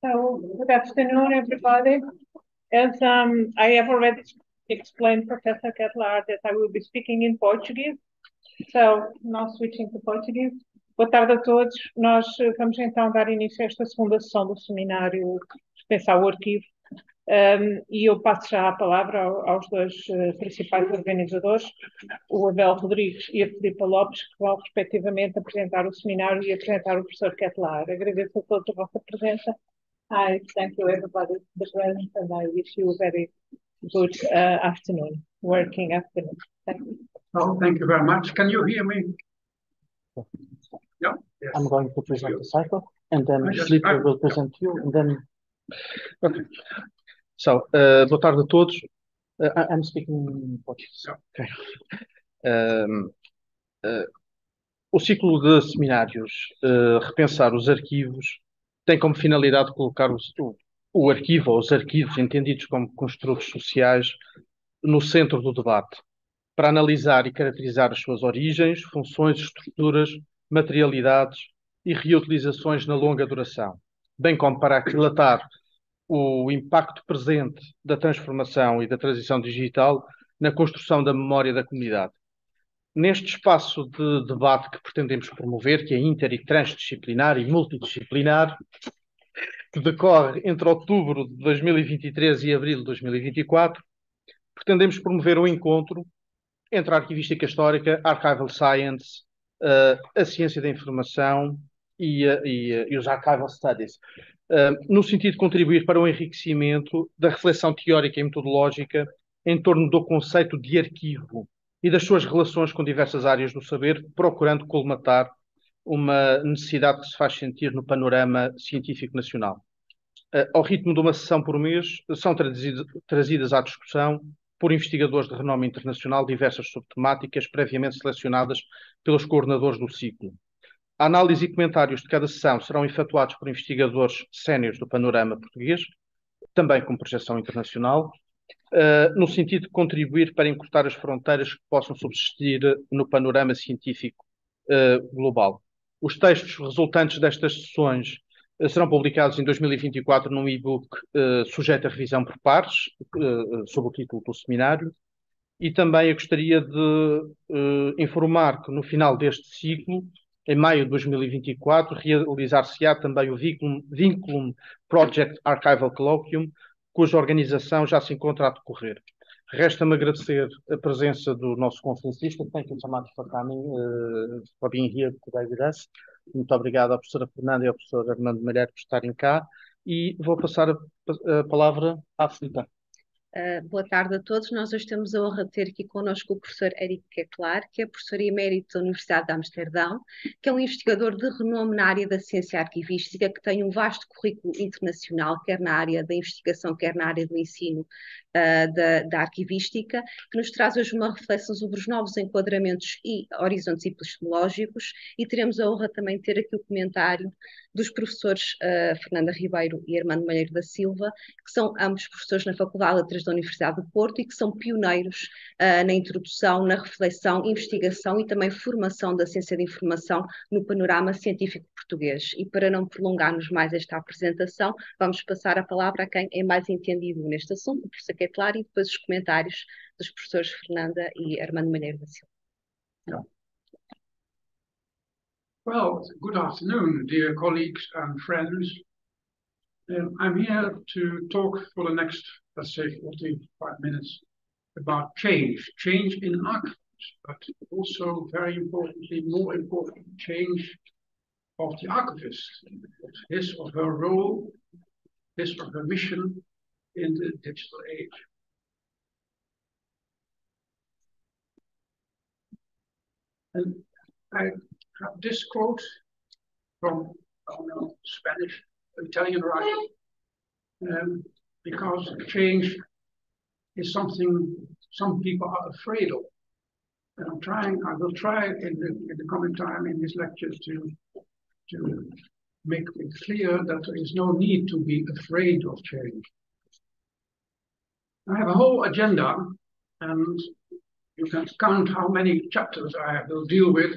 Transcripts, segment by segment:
So, good afternoon, everybody. As I have already explained, Professor Ketelaar, that I will be speaking in Portuguese. So, now switching to Portuguese. Boa tarde a todos. Nós vamos então dar início a esta segunda sessão do seminário Repensar o Arquivo. E eu passo já a palavra aos dois principais organizadores, o Abel Rodrigues e a Filipa Lopes, que vão respectivamente apresentar o seminário e apresentar o professor Ketelaar. Agradeço a todos a vossa presença. Hi, thank you everybody for the presence, and I wish you a very good afternoon, working afternoon. Thank you. Oh, thank you very much. Can you hear me? Yeah. Yes. I'm going to present the cycle, and then Filipa will present you, and then. Okay. So, boa tarde a todos. I'm speaking in Portuguese. Okay. O ciclo de seminários Repensar os Arquivos tem como finalidade colocar o arquivo ou os arquivos entendidos como construtos sociais no centro do debate, para analisar e caracterizar as suas origens, funções, estruturas, materialidades e reutilizações na longa duração, bem como para aquilatar o impacto presente da transformação e da transição digital na construção da memória da comunidade. Neste espaço de debate que pretendemos promover, que é inter e transdisciplinar e multidisciplinar, que decorre entre outubro de 2023 e abril de 2024, pretendemos promover um encontro entre a arquivística histórica, archival science, a ciência da informação e os archival studies, no sentido de contribuir para o enriquecimento da reflexão teórica e metodológica em torno do conceito de arquivo e das suas relações com diversas áreas do saber, procurando colmatar uma necessidade que se faz sentir no panorama científico nacional. Ao ritmo de uma sessão por mês, são trazidas à discussão por investigadores de renome internacional diversas subtemáticas previamente selecionadas pelos coordenadores do ciclo. A análise e comentários de cada sessão serão efetuados por investigadores séniores do panorama português, também com projeção internacional, no sentido de contribuir para encurtar as fronteiras que possam subsistir no panorama científico global. Os textos resultantes destas sessões serão publicados em 2024 num e-book sujeito a revisão por pares, sob o título do seminário, e também eu gostaria de informar que no final deste ciclo, em maio de 2024, realizar-se-á também o Vinculum Project Archival Colloquium, cuja organização já se encontra a decorrer. Resta-me agradecer a presença do nosso conferencista. Thank you so much for coming, for being here today with us. Muito obrigado à professora Fernanda e ao professor Armando Malheiro por estarem cá. E vou passar a palavra à Filipa. Boa tarde a todos. Nós hoje temos a honra de ter aqui connosco o professor Ketelaar, que é professor emérito da Universidade de Amesterdão, que é um investigador de renome na área da ciência arquivística, que tem um vasto currículo internacional, quer na área da investigação, quer na área do ensino da arquivística, que nos traz hoje uma reflexão sobre os novos enquadramentos e horizontes epistemológicos, e teremos a honra também de ter aqui o comentário dos professores Fernanda Ribeiro e Armando Malheiro da Silva, que são ambos professores na Faculdade de Letras da Universidade do Porto e que são pioneiros na introdução, na reflexão, investigação e também formação da ciência da informação no panorama científico português. E para não prolongarmos mais esta apresentação, vamos passar a palavra a quem é mais entendido neste assunto, o professor Ketelaar, e depois os comentários dos professores Fernanda e Armando Malheiro da Silva. Yeah. Well, good afternoon, dear colleagues and friends. I'm here to talk for the next, let's say, 45 minutes about change in archives, but also very importantly, more important, change of the archivist, his or her role, his or her mission in the digital age. And I have this quote from Spanish, Italian writing, because change is something some people are afraid of. And I will try in the coming time in this lecture to make it clear that there is no need to be afraid of change. I have a whole agenda, and you can count how many chapters I will deal with.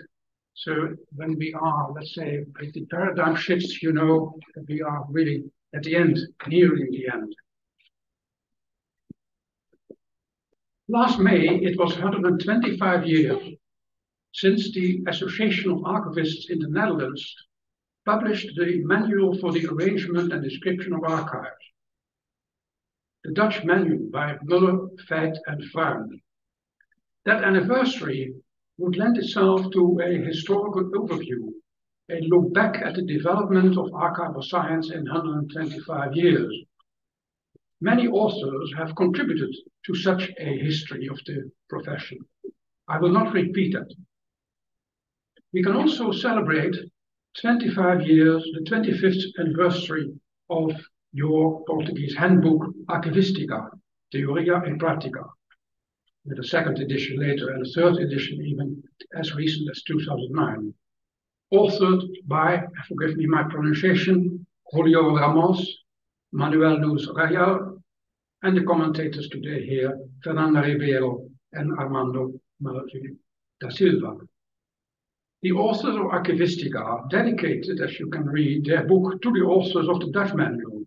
So when we are, let's say, at the paradigm shifts, you know, we are really at the end, nearing the end. Last May, it was 125 years since the Association of Archivists in the Netherlands published the Manual for the Arrangement and Description of Archives, the Dutch Manual by Muller, Veit and Vuijn. That anniversary would lend itself to a historical overview, a look back at the development of archival science in 125 years. Many authors have contributed to such a history of the profession. I will not repeat that. We can also celebrate 25 years, the 25th anniversary of your Portuguese handbook, Arquivística, Teoria e Prática, with a second edition later and a third edition even as recent as 2009. Authored by, forgive me my pronunciation, Julio Ramos, Manuel Luz Rayal, and the commentators today here, Fernanda Ribeiro and Armando da Silva. The authors of Arquivística dedicated, as you can read, their book to the authors of the Dutch Manual,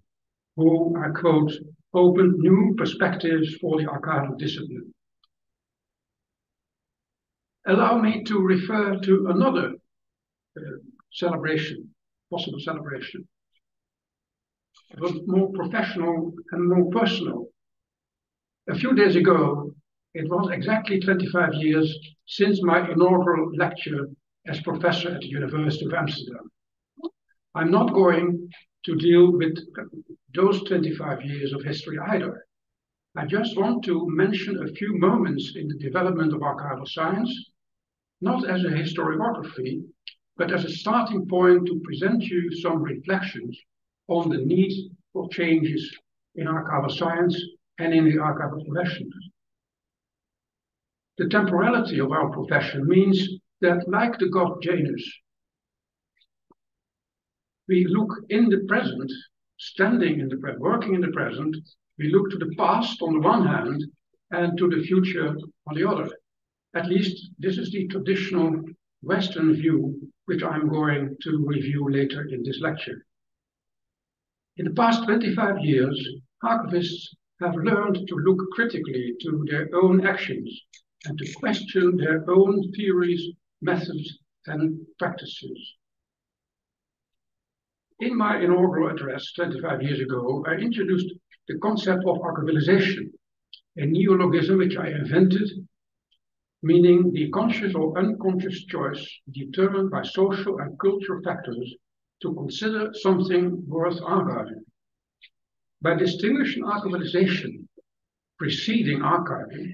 who, I quote, opened new perspectives for the archival discipline. Allow me to refer to another celebration, possible celebration. It was more professional and more personal. A few days ago, it was exactly 25 years since my inaugural lecture as professor at the University of Amesterdam. I'm not going to deal with those 25 years of history either. I just want to mention a few moments in the development of archival science, not as a historiography, but as a starting point to present you some reflections on the need for changes in archival science and in the archival profession. The temporality of our profession means that, like the god Janus, we look in the present, standing in the present, working in the present, we look to the past on the one hand and to the future on the other. At least this is the traditional Western view, which I'm going to review later in this lecture. In the past 25 years, archivists have learned to look critically to their own actions and to question their own theories, methods, and practices. In my inaugural address 25 years ago, I introduced the concept of archivalization, a neologism which I invented, meaning the conscious or unconscious choice determined by social and cultural factors to consider something worth archiving. By distinguishing archivalization preceding archiving,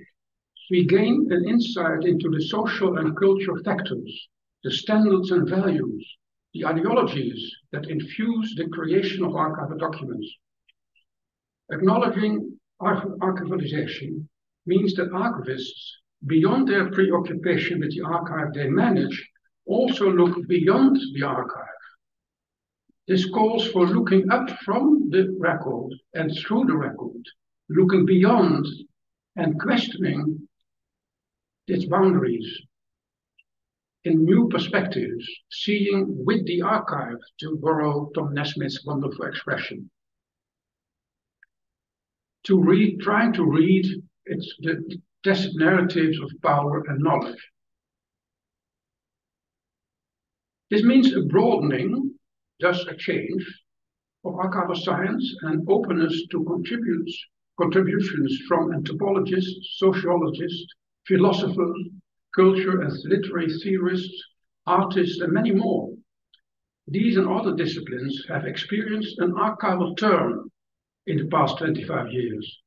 we gain an insight into the social and cultural factors, the standards and values, the ideologies that infuse the creation of archival documents. Acknowledging archivalization means that archivists, beyond their preoccupation with the archive they manage, also look beyond the archive. This calls for looking up from the record and through the record, looking beyond and questioning its boundaries in new perspectives, seeing with the archive, to borrow Tom Nesmith's wonderful expression. Trying to read the tacit narratives of power and knowledge. This means a broadening, thus a change, of archival science and openness to contributions from anthropologists, sociologists, philosophers, culture and literary theorists, artists, and many more. These and other disciplines have experienced an archival turn in the past 25 years.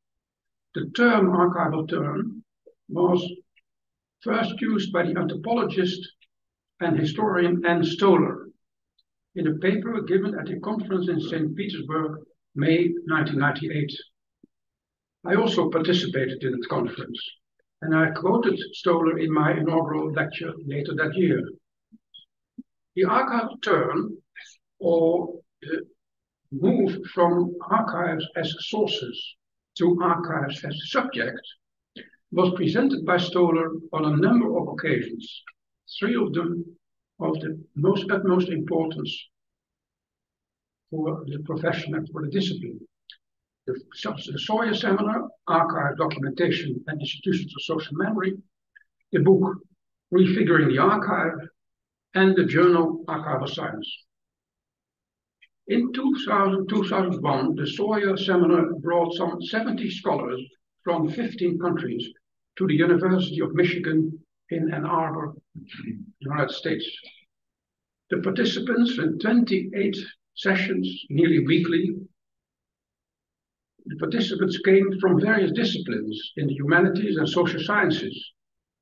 The term archival turn was first used by the anthropologist and historian Anne Stoller in a paper given at a conference in St. Petersburg, May 1998. I also participated in that conference, and I quoted Stoller in my inaugural lecture later that year. The archival turn, or the move from archives as sources to archives as subject, was presented by Stoller on a number of occasions, 3 of them of the utmost importance. for the profession and for the discipline. The Sawyer Seminar, Archive, Documentation and Institutions of Social Memory, the book Refiguring the Archive, and the journal Archival Science. In 2001, the Sawyer Seminar brought some 70 scholars from 15 countries to the University of Michigan in Ann Arbor, United States. The participants in 28 sessions, nearly weekly. The participants came from various disciplines in the humanities and social sciences,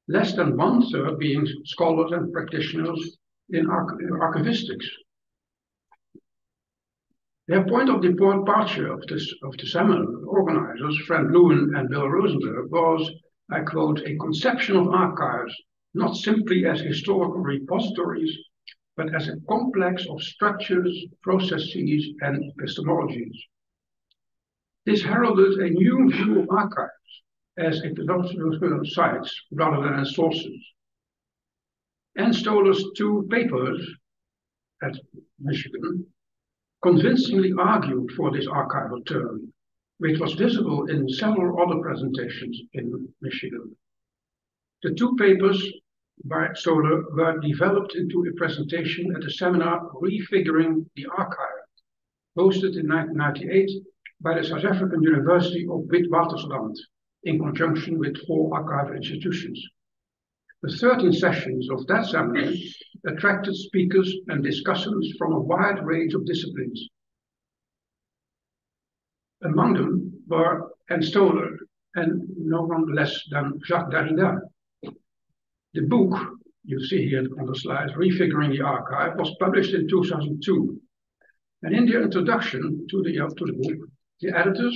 less than 1/3 being scholars and practitioners in archivistics. Their point of departure of the seminar organizers, Frank Lewin and Bill Rosenberg, was, I quote, a conception of archives not simply as historical repositories, but as a complex of structures, processes, and epistemologies. This heralded a new view of archives as epistemological sites rather than as sources. Ann Stoller's 2 papers at Michigan convincingly argued for this archival term, which was visible in several other presentations in Michigan. The 2 papers by Stoller were developed into a presentation at the seminar Refiguring the Archive, hosted in 1998 by the South African University of Witwatersrand in conjunction with 4 archival institutions. The 13 sessions of that seminar attracted speakers and discussants from a wide range of disciplines. Among them were Ann Stoller and no one less than Jacques Derrida. The book, you see here on the slides, Refiguring the Archive, was published in 2002. And in the introduction to the book, the editors,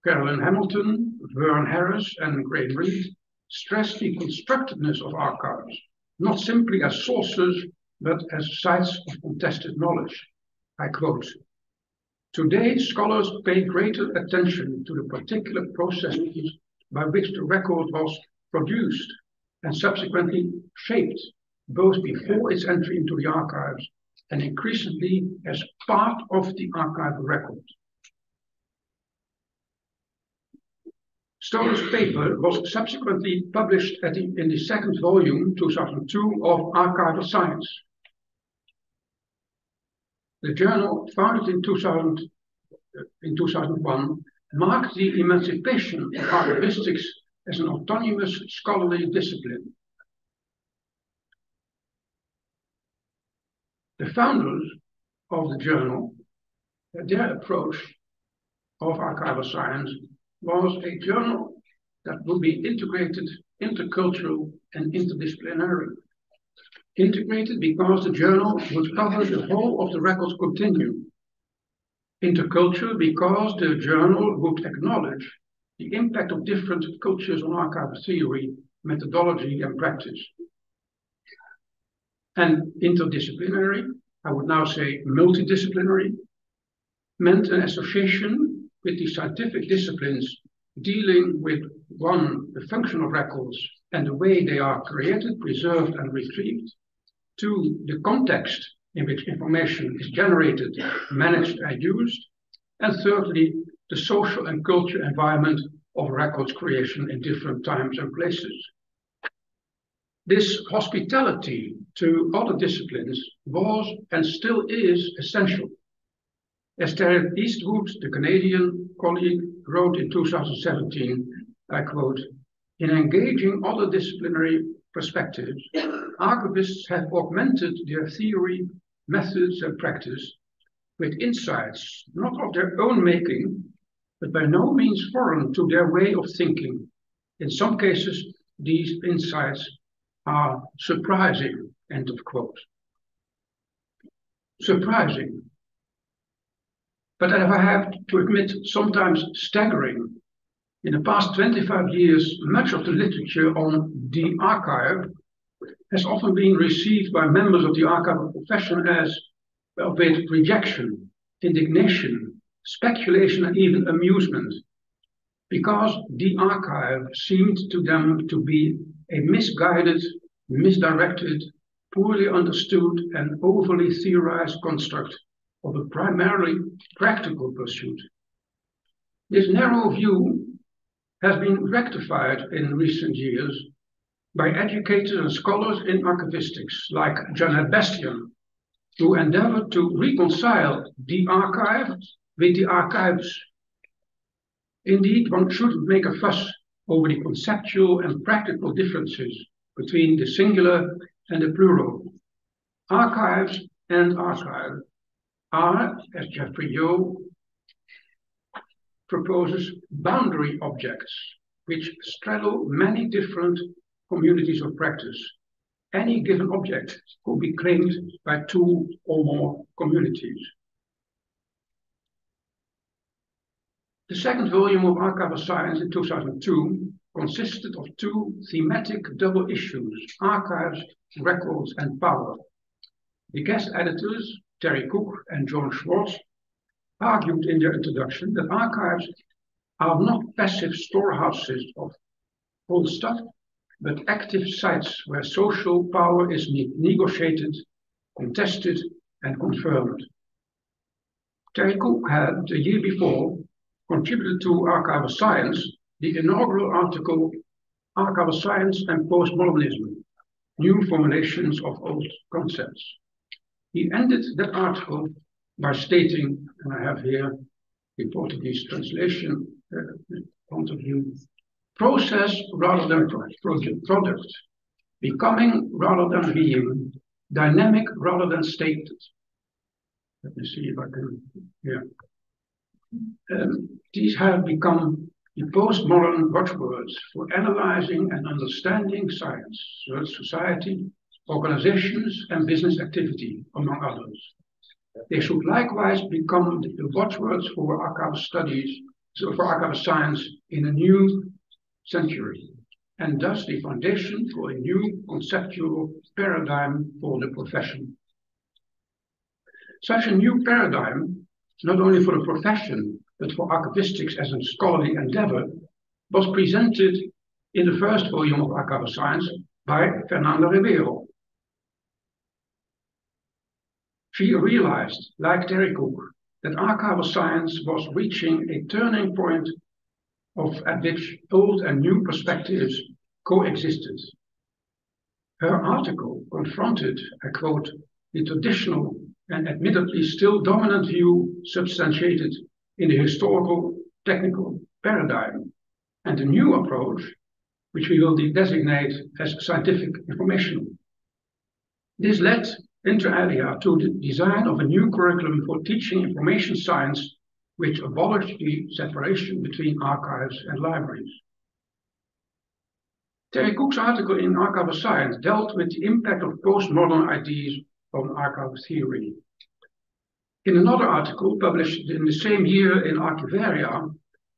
Carolyn Hamilton, Vern Harris, and Graham Reed, stressed the constructedness of archives, not simply as sources, but as sites of contested knowledge. I quote, "Today, scholars pay greater attention to the particular processes by which the record was produced and subsequently shaped, both before its entry into the archives and increasingly as part of the archival record." Stoller's paper was subsequently published in the 2nd volume, 2002, of Archival Science. The journal, founded in 2001, marked the emancipation of archivistics as an autonomous scholarly discipline. The founders of the journal, their approach of archival science was a journal that would be integrated, intercultural, and interdisciplinary. Integrated because the journal would cover the whole of the records continuum. Intercultural because the journal would acknowledge the impact of different cultures on archival theory, methodology, and practice. And interdisciplinary, I would now say multidisciplinary, meant an association with the scientific disciplines dealing with, 1, the function of records and the way they are created, preserved, and retrieved. 2, the context in which information is generated, managed, and used. And thirdly, the social and cultural environment of records creation in different times and places. This hospitality to other disciplines was and still is essential. As Terry Eastwood, the Canadian colleague, wrote in 2017, I quote, "In engaging other disciplinary perspectives, archivists have augmented their theory, methods, and practice with insights not of their own making, but by no means foreign to their way of thinking. In some cases, these insights are surprising," end of quote. Surprising. But I have to admit, sometimes staggering. In the past 25 years, much of the literature on the archive has often been received by members of the archival profession as, well, with rejection, indignation, speculation, and even amusement, because the archive seemed to them to be a misguided, misdirected, poorly understood, and overly theorized construct of a primarily practical pursuit. This narrow view has been rectified in recent years by educators and scholars in archivistics like Janet Bastian, who endeavor to reconcile the archive with the archives. Indeed, one shouldn't make a fuss over the conceptual and practical differences between the singular and the plural. Archives and archive are, as Jeffrey Yeo proposes, boundary objects which straddle many different communities of practice. Any given object could be claimed by two or more communities. The second volume of Archival Science in 2002 consisted of two thematic double issues, archives, records, and power. The guest editors, Terry Cook and John Schwartz, argued in their introduction that archives are not passive storehouses of old stuff, but active sites where social power is negotiated, contested, and confirmed. Terry Cook had, the year before, contributed to Archival Science the inaugural article, Archival Science and Postmodernism, New Formulations of Old Concepts. He ended that article by stating, and I have here the Portuguese translation point of view, process rather than product, becoming rather than being, dynamic rather than stated. Let me see if I can, yeah. These have become the postmodern watchwords for analyzing and understanding science, society, organizations, and business activity, among others. They should likewise become the watchwords for archival studies, so for archival science in a new century, and thus the foundation for a new conceptual paradigm for the profession. Such a new paradigm, not only for the profession, but for archivistics as a scholarly endeavor, was presented in the first volume of Archival Science by Fernanda Ribeiro. She realized, like Terry Cook, that archival science was reaching a turning point at which old and new perspectives coexisted. Her article confronted, I quote, the traditional and admittedly still dominant view substantiated in the historical technical paradigm, and a new approach, which we will designate as scientific information. This led, inter alia, to the design of a new curriculum for teaching information science, which abolished the separation between archives and libraries. Terry Cook's article in Archival Science dealt with the impact of postmodern ideas on archival theory. In another article published in the same year in Archivaria,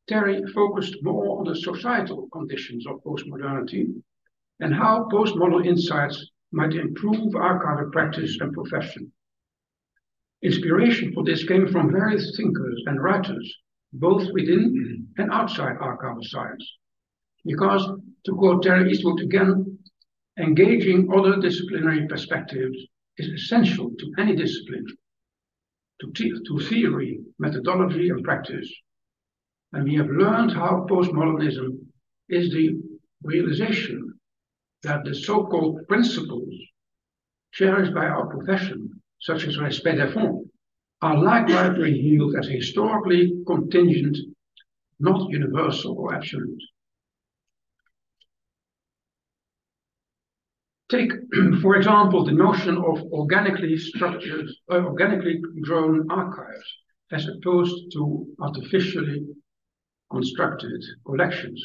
Terry focused more on the societal conditions of postmodernity and how postmodern insights might improve archival practice and profession. Inspiration for this came from various thinkers and writers, both within and outside archival science. Because, to quote Terry Eastwood again, engaging other disciplinary perspectives is essential to any discipline, to theory, methodology, and practice. And we have learned how postmodernism is the realization that the so-called principles cherished by our profession, such as respect des fonds, are likewise revealed as historically contingent, not universal or absolute. Take, for example, the notion of organically structured, organically grown archives, as opposed to artificially constructed collections.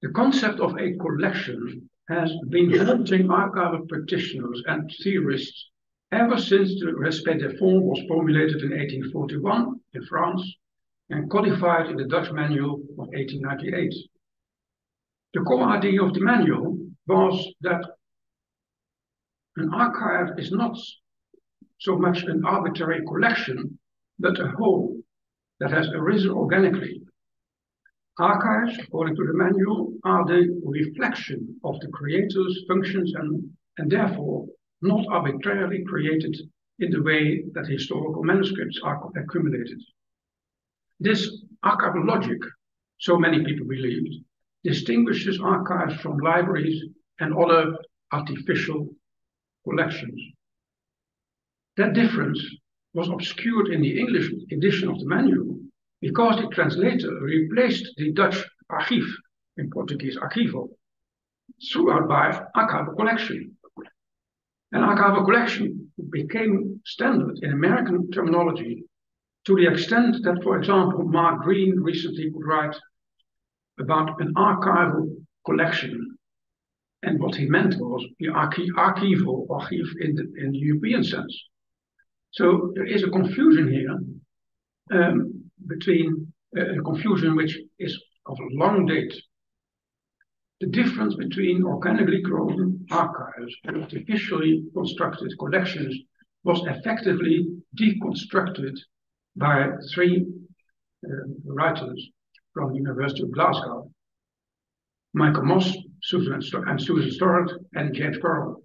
The concept of a collection has been haunting archival practitioners and theorists ever since the respect des fonds was formulated in 1841 in France and codified in the Dutch Manual of 1898. The core idea of the manual was that an archive is not so much an arbitrary collection, but a whole that has arisen organically. Archives, according to the manual, are the reflection of the creator's functions and therefore not arbitrarily created in the way that historical manuscripts are accumulated. This archival logic, so many people believed, distinguishes archives from libraries and other artificial collections. That difference was obscured in the English edition of the manual because the translator replaced the Dutch archief, in Portuguese arquivo, throughout by archival collection. An archival collection became standard in American terminology to the extent that, for example, Mark Green recently could write about an archival collection. And what he meant was the archivo, archief in the European sense. So there is a confusion here between a confusion which is of a long date. The difference between organically grown archives and artificially constructed collections was effectively deconstructed by three writers from the University of Glasgow: Michael Moss, Susan Storrett, and James Correll.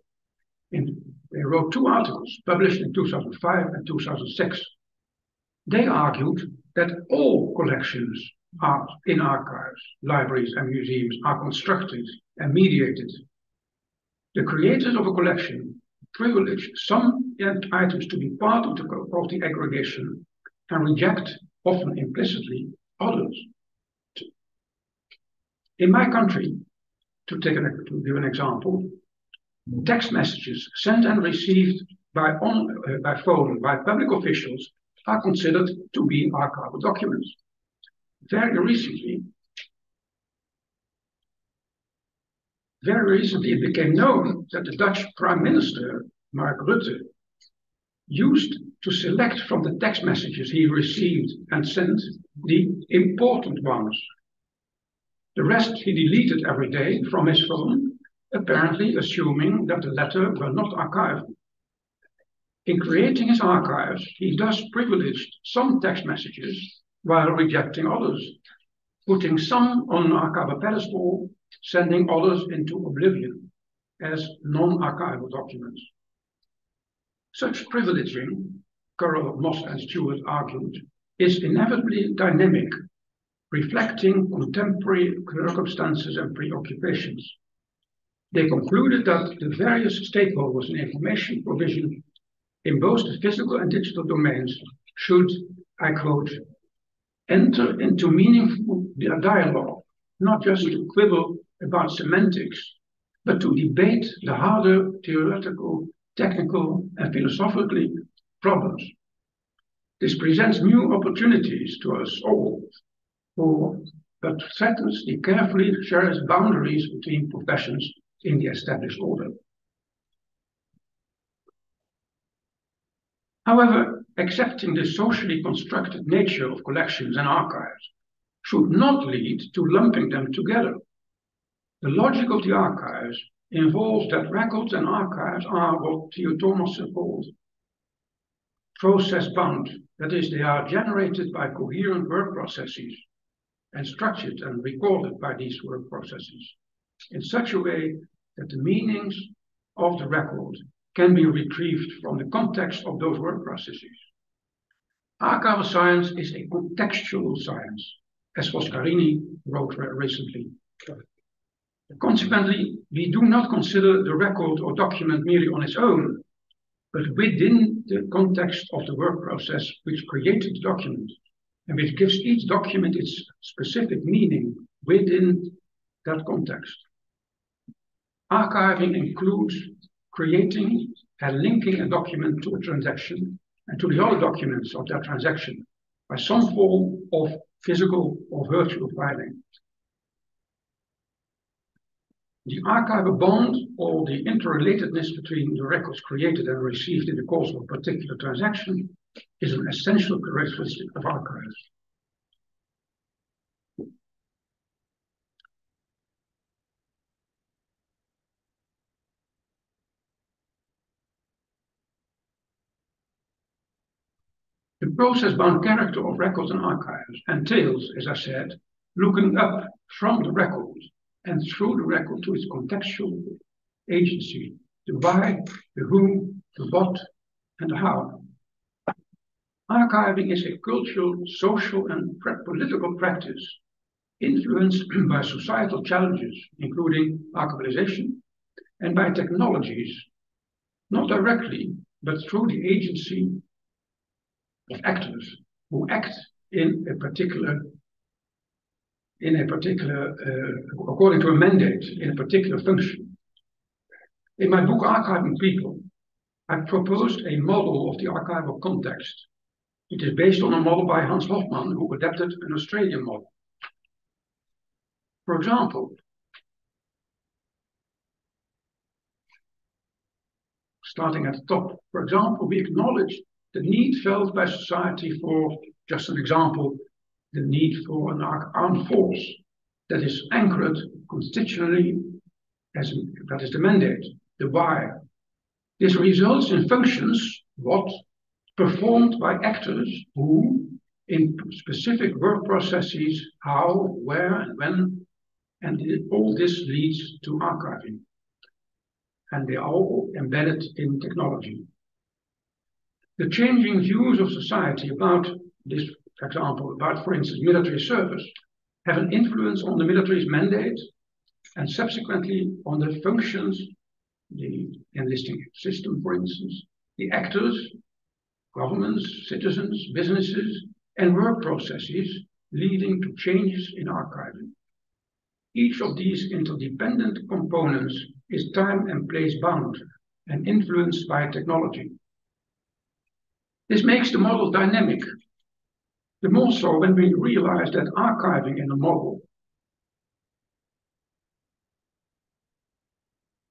They wrote 2 articles published in 2005 and 2006. They argued that all collections are in archives, libraries, and museums are constructed and mediated. The creators of a collection privilege some items to be part of the aggregation and reject, often implicitly, others. In my country, to give an example, text messages sent and received by phone by public officials are considered to be archival documents. Very recently, it became known that the Dutch Prime Minister, Mark Rutte, used to select from the text messages he received and sent the important ones. The rest he deleted every day from his phone, apparently assuming that the latter were not archival. In creating his archives, he thus privileged some text messages while rejecting others, putting some on an archival pedestal, sending others into oblivion as non-archival documents. Such privileging, Correll, Moss, and Stewart argued, is inevitably dynamic, reflecting contemporary circumstances and preoccupations. They concluded that the various stakeholders in information provision in both the physical and digital domains should, I quote, enter into meaningful dialogue, not just to quibble about semantics, but to debate the harder theoretical, technical, and philosophically problems. This presents new opportunities to us all, but threatens the carefully cherished boundaries between professions in the established order. However, accepting the socially constructed nature of collections and archives should not lead to lumping them together. The logic of the archives involves that records and archives are what Theo Thomason called process-bound, that is, they are generated by coherent work processes and structured and recorded by these work processes in such a way that the meanings of the record can be retrieved from the context of those work processes. Archival science is a contextual science, as Foscarini wrote recently. Consequently, we do not consider the record or document merely on its own, but within the context of the work process which created the document, and which gives each document its specific meaning within that context. Archiving includes creating and linking a document to a transaction and to the other documents of that transaction by some form of physical or virtual filing. The archival bond, or the interrelatedness between the records created and received in the course of a particular transaction, is an essential characteristic of archives. The process-bound character of records and archives entails, as I said, looking up from the record and through the record to its contextual agency, the why, the who, the what, and how. Archiving is a cultural, social, and political practice influenced by societal challenges, including archivalization, and by technologies, not directly, but through the agency of actors who act in a particular, according to a mandate, in a particular function. In my book, Archiving People, I proposed a model of the archival context. It is based on a model by Hans Hofmann, who adapted an Australian model. For example, starting at the top, for example, we acknowledge the need felt by society for, just an example, the need for an armed force that is anchored constitutionally, that is the mandate, the why. This results in functions, what, performed by actors who, in specific work processes, how, where, and when, and all this leads to archiving. And they are all embedded in technology. The changing views of society about this, for example, about, for instance, military service, have an influence on the military's mandate and subsequently on the functions, the enlisting system, for instance, the actors, governments, citizens, businesses, and work processes, leading to changes in archiving. Each of these interdependent components is time and place bound and influenced by technology. This makes the model dynamic, the more so when we realize that archiving in a model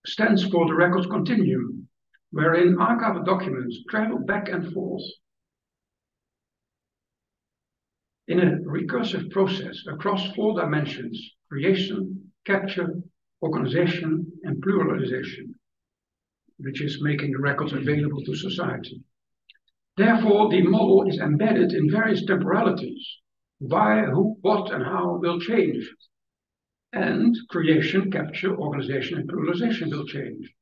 stands for the records continuum, wherein archival documents travel back and forth in a recursive process across 4 dimensions: creation, capture, organization, and pluralization, which is making the records available to society. Therefore, the model is embedded in various temporalities. Why, who, what, and how will change. And creation, capture, organization, and pluralization will change.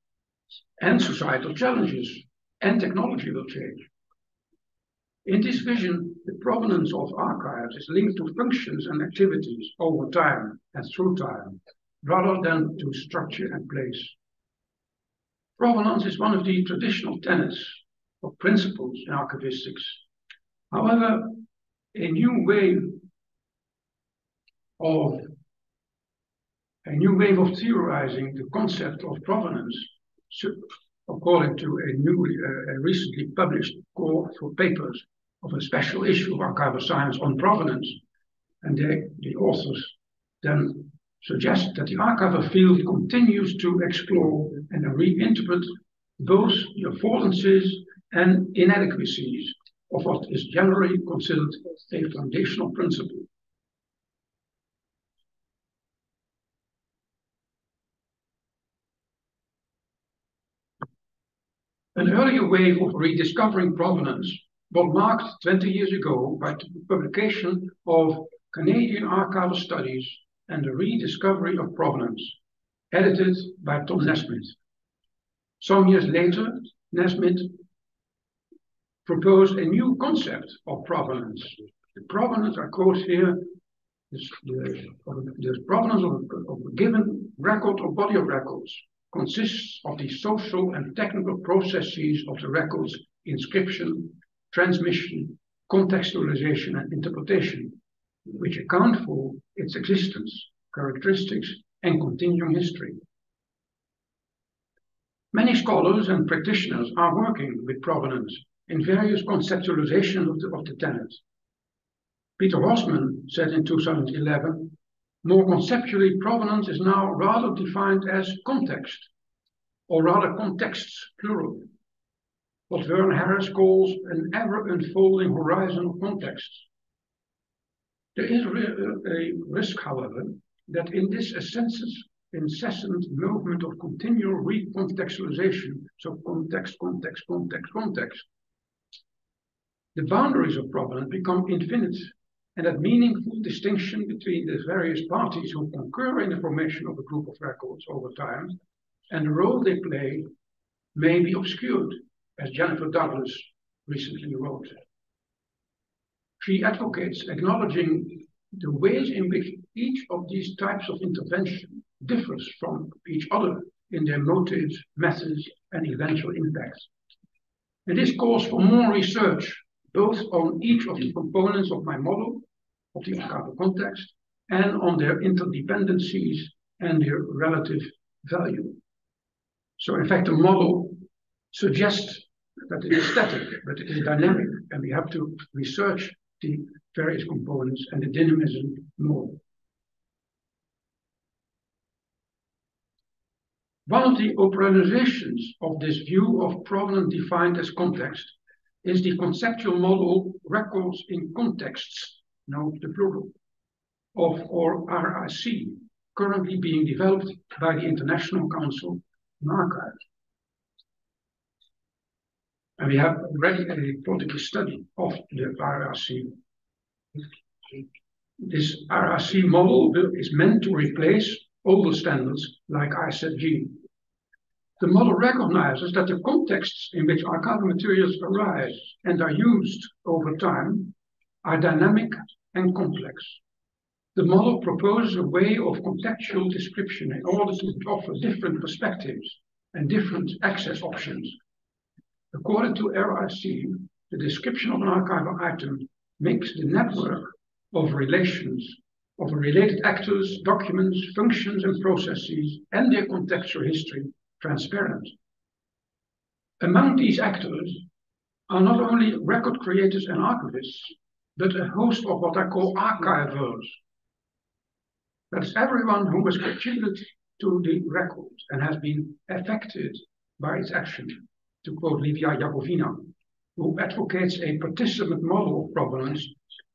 And societal challenges and technology will change. In this vision, the provenance of archives is linked to functions and activities over time and through time, rather than to structure and place. Provenance is one of the traditional tenets or principles in archivistics. However, a new wave of theorizing the concept of provenance, according to a newly recently published call for papers of a special issue of Archival Science on provenance, and the authors then suggest that the archival field continues to explore and reinterpret both the affordances and inadequacies of what is generally considered a foundational principle. An earlier wave of rediscovering provenance was marked 20 years ago by the publication of Canadian Archival Studies and the Rediscovery of Provenance, edited by Tom Nesmith. Some years later, Nesmith proposed a new concept of provenance. The provenance, I quote here, the provenance of a given record or body of records consists of the social and technical processes of the record's inscription, transmission, contextualization, and interpretation, which account for its existence, characteristics, and continuing history. Many scholars and practitioners are working with provenance in various conceptualizations of the tenet. Peter Rossman said in 2011, more conceptually, provenance is now rather defined as context, or rather contexts, plural, what Vern Harris calls an ever-unfolding horizon of contexts. There is a risk, however, that in this incessant movement of continual recontextualization, so context, context, context, context, the boundaries of provenance become infinite, and that meaningful distinction between the various parties who concur in the formation of a group of records over time and the role they play may be obscured as Jennifer Douglas recently wrote. She advocates acknowledging the ways in which each of these types of intervention differs from each other in their motives, methods, and eventual impacts. And this calls for more research, both on each of the components of my model of the archival context and on their interdependencies and their relative value. So in fact, the model suggests that it is static, but it is dynamic, and we have to research the various components and the dynamism more. One of the operationalizations of this view of provenance defined as context is the conceptual model records in contexts, note the plural, of or RIC, currently being developed by the International Council on Archives. And we have already a political study of the RRC. This RRC model is meant to replace older standards like ISFG. The model recognizes that the contexts in which archival materials arise and are used over time are dynamic and complex. The model proposes a way of contextual description in order to offer different perspectives and different access options. According to RRC, the description of an archival item makes the network of relations of related actors, documents, functions, and processes, and their contextual history transparent. Among these actors are not only record creators and archivists, but a host of what I call archivers. That's everyone who has contributed to the record and has been affected by its action, to quote Livia Jakovina, who advocates a participant model of provenance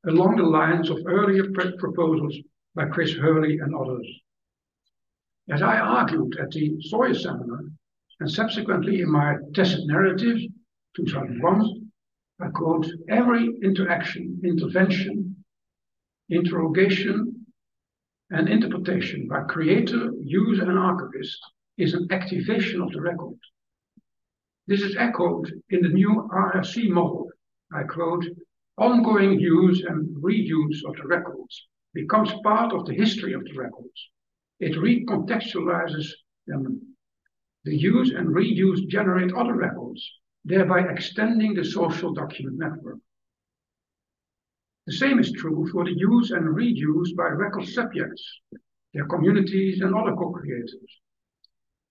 along the lines of earlier proposals by Chris Hurley and others. As I argued at the Sawyer seminar, and subsequently in my tacit narrative, 2001, I quote, every interaction, intervention, interrogation, and interpretation by creator, user, and archivist is an activation of the record. This is echoed in the new RRC model. I quote, ongoing use and reuse of the records becomes part of the history of the records. It recontextualizes them. The use and reuse generate other records, thereby extending the social document network. The same is true for the use and reuse by record subjects, their communities, and other co-creators.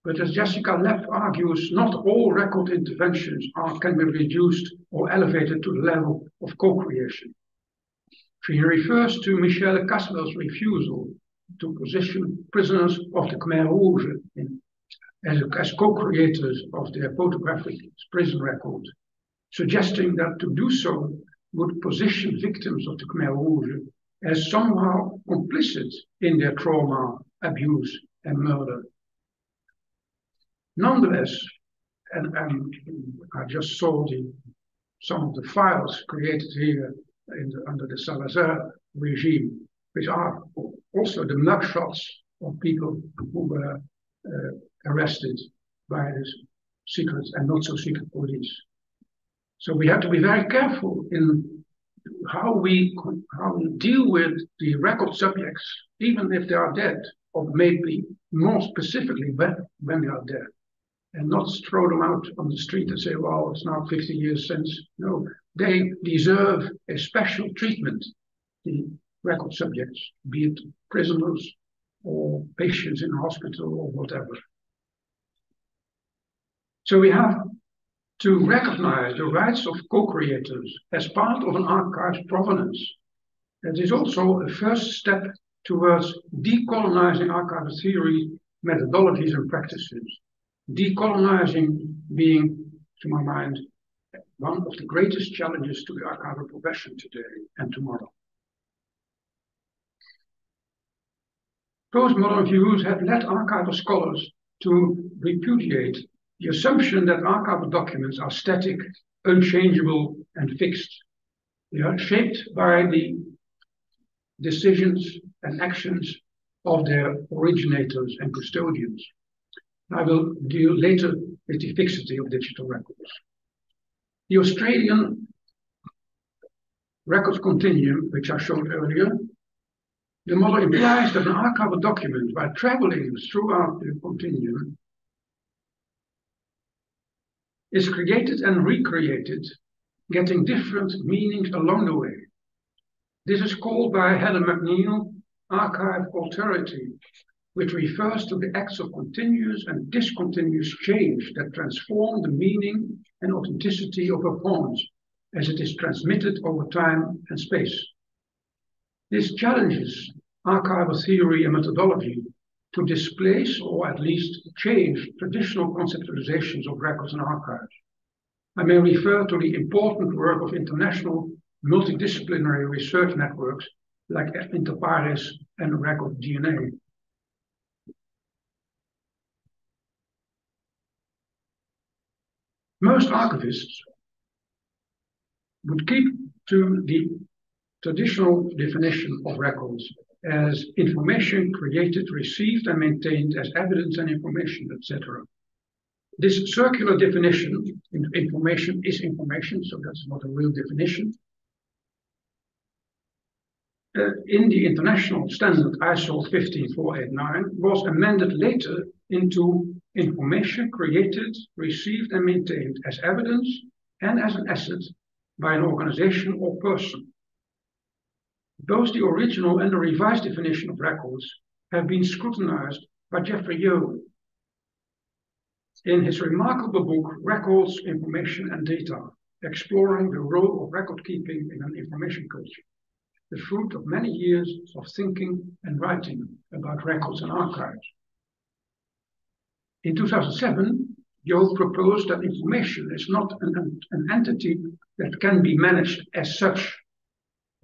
But as Jessica Lepp argues, not all record interventions can be reduced or elevated to the level of co-creation. She refers to Michel Caswell's refusal to position prisoners of the Khmer Rouge as co-creators of their photographic prison record, suggesting that to do so would position victims of the Khmer Rouge as somehow complicit in their trauma, abuse, and murder. Nonetheless, and I just saw some of the files created here under the Salazar regime, which are also the mugshots of people who were arrested by the secret and not so secret police. So we have to be very careful in how we deal with the record subjects, even if they are dead, or maybe more specifically when they are dead, and not throw them out on the street and say, well, it's now 50 years since. No, they deserve a special treatment, the record subjects, be it prisoners or patients in hospital or whatever. So we have to recognize the rights of co-creators as part of an archive's provenance. It is also a first step towards decolonizing archival theory, methodologies, and practices. Decolonizing being, to my mind, one of the greatest challenges to the archival profession today and tomorrow. Postmodern views have led archival scholars to repudiate the assumption that archival documents are static, unchangeable, and fixed. They are shaped by the decisions and actions of their originators and custodians. I will deal later with the fixity of digital records. The Australian records continuum, which I showed earlier, the model implies that an archival document, by traveling throughout the continuum, is created and recreated, getting different meanings along the way. This is called by Helen McNeill archive alterity, which refers to the acts of continuous and discontinuous change that transform the meaning and authenticity of a poem as it is transmitted over time and space. This challenges archival theory and methodology to displace or at least change traditional conceptualizations of records and archives. I may refer to the important work of international multidisciplinary research networks like Interpares and Record DNA. Most archivists would keep to the traditional definition of records as information created, received, and maintained as evidence and information, etc. This circular definition, information is information, so that's not a real definition. In the international standard ISO 15489 was amended later into information created, received, and maintained as evidence and as an asset by an organization or person. Both the original and the revised definition of records have been scrutinized by Jeffrey Yeo in his remarkable book, Records, Information and Data, exploring the role of record keeping in an information culture, the fruit of many years of thinking and writing about records and archives. In 2007, Yeo proposed that information is not an entity that can be managed as such.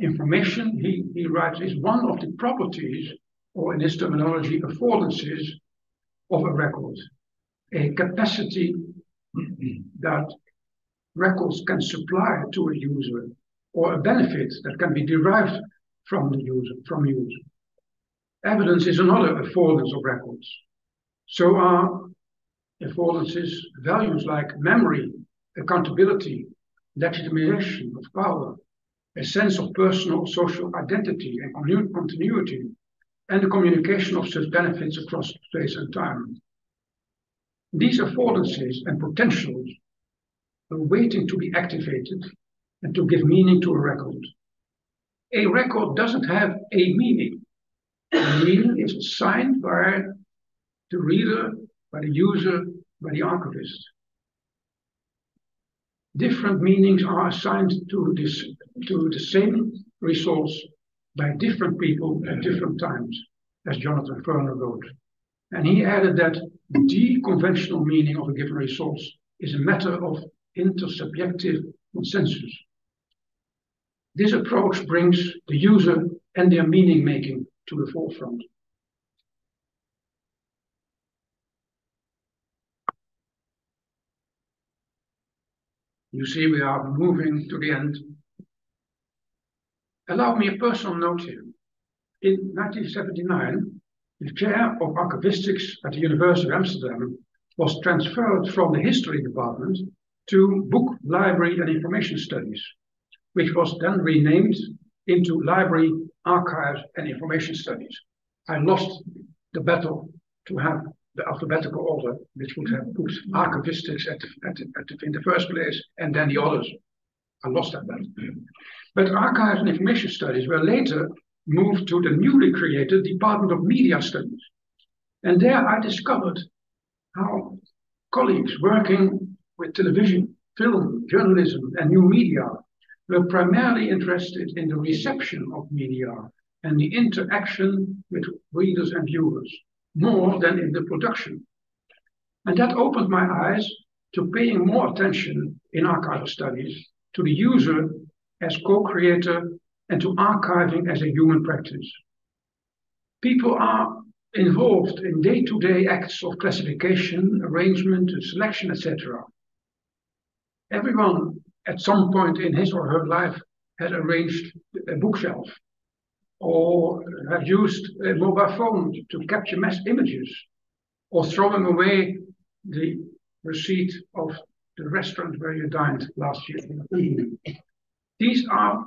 Information, he writes, is one of the properties, or in his terminology, affordances of a record, a capacity that records can supply to a user, or a benefit that can be derived from the user, from use. Evidence is another affordance of records. So are affordances values like memory, accountability, legitimation of power, a sense of personal or social identity and continuity, and the communication of such benefits across space and time. These affordances and potentials are waiting to be activated and to give meaning to a record. A record doesn't have a meaning. The meaning is assigned by the reader, by the user, by the archivist. Different meanings are assigned to the same resource by different people at different times, as Jonathan Ferner wrote. And he added that the conventional meaning of a given resource is a matter of intersubjective consensus. This approach brings the user and their meaning making to the forefront. You see, we are moving to the end. Allow me a personal note here. In 1979, the chair of archivistics at the University of Amesterdam was transferred from the history department to book, library, and information studies, which was then renamed into library, archives, and information studies. I lost the battle to have the alphabetical order, which would have put archivistics in the first place, and then the others. I lost that battle. But archives and information studies were later moved to the newly created Department of Media Studies. And there I discovered how colleagues working with television, film, journalism, and new media were primarily interested in the reception of media and the interaction with readers and viewers, more than in the production. And that opened my eyes to paying more attention in archival studies to the user as co-creator and to archiving as a human practice. People are involved in day-to-day acts of classification, arrangement, selection, etc. Everyone at some point in his or her life has arranged a bookshelf or have used a mobile phone to capture mass images or throwing away the receipt of the restaurant where you dined last year. These are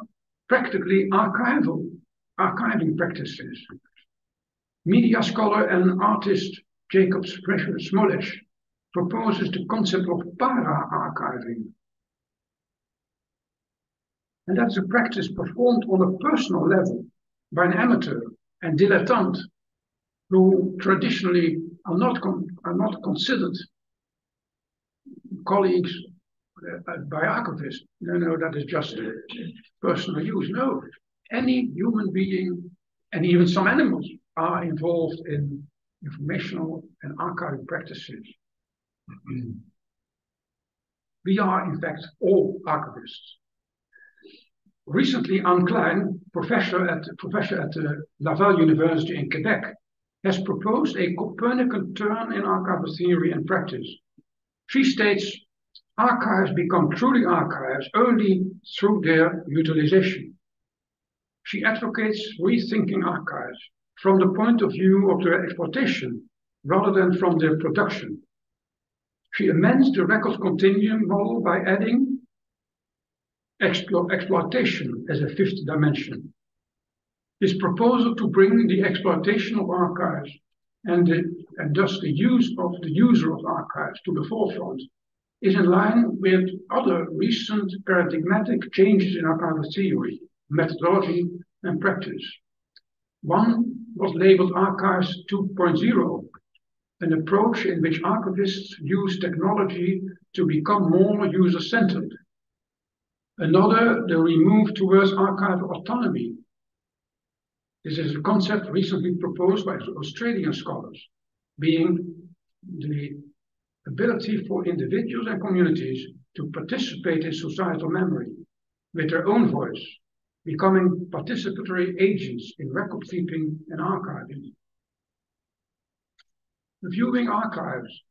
practically archiving practices. Media scholar and artist Jacob Smollett proposes the concept of para-archiving. And that's a practice performed on a personal level by an amateur and dilettante who traditionally are not considered colleagues by archivists. No, that is just personal use. No, any human being and even some animals are involved in informational and archiving practices. We are, in fact, all archivists. Recently, Anne Klein, professor at Laval University in Quebec, has proposed a Copernican turn in archival theory and practice. She states, archives become truly archives only through their utilization. She advocates rethinking archives from the point of view of their exploitation rather than from their production. She amends the record continuum model by adding exploitation as a fifth dimension. This proposal to bring the exploitation of archives and thus the use of the user of archives to the forefront is in line with other recent paradigmatic changes in archival theory, methodology, and practice. One was labeled Archives 2.0, an approach in which archivists use technology to become more user-centered. Another, the remove towards archival autonomy. This is a concept recently proposed by Australian scholars, being the ability for individuals and communities to participate in societal memory with their own voice, becoming participatory agents in record keeping and archiving. Viewing archives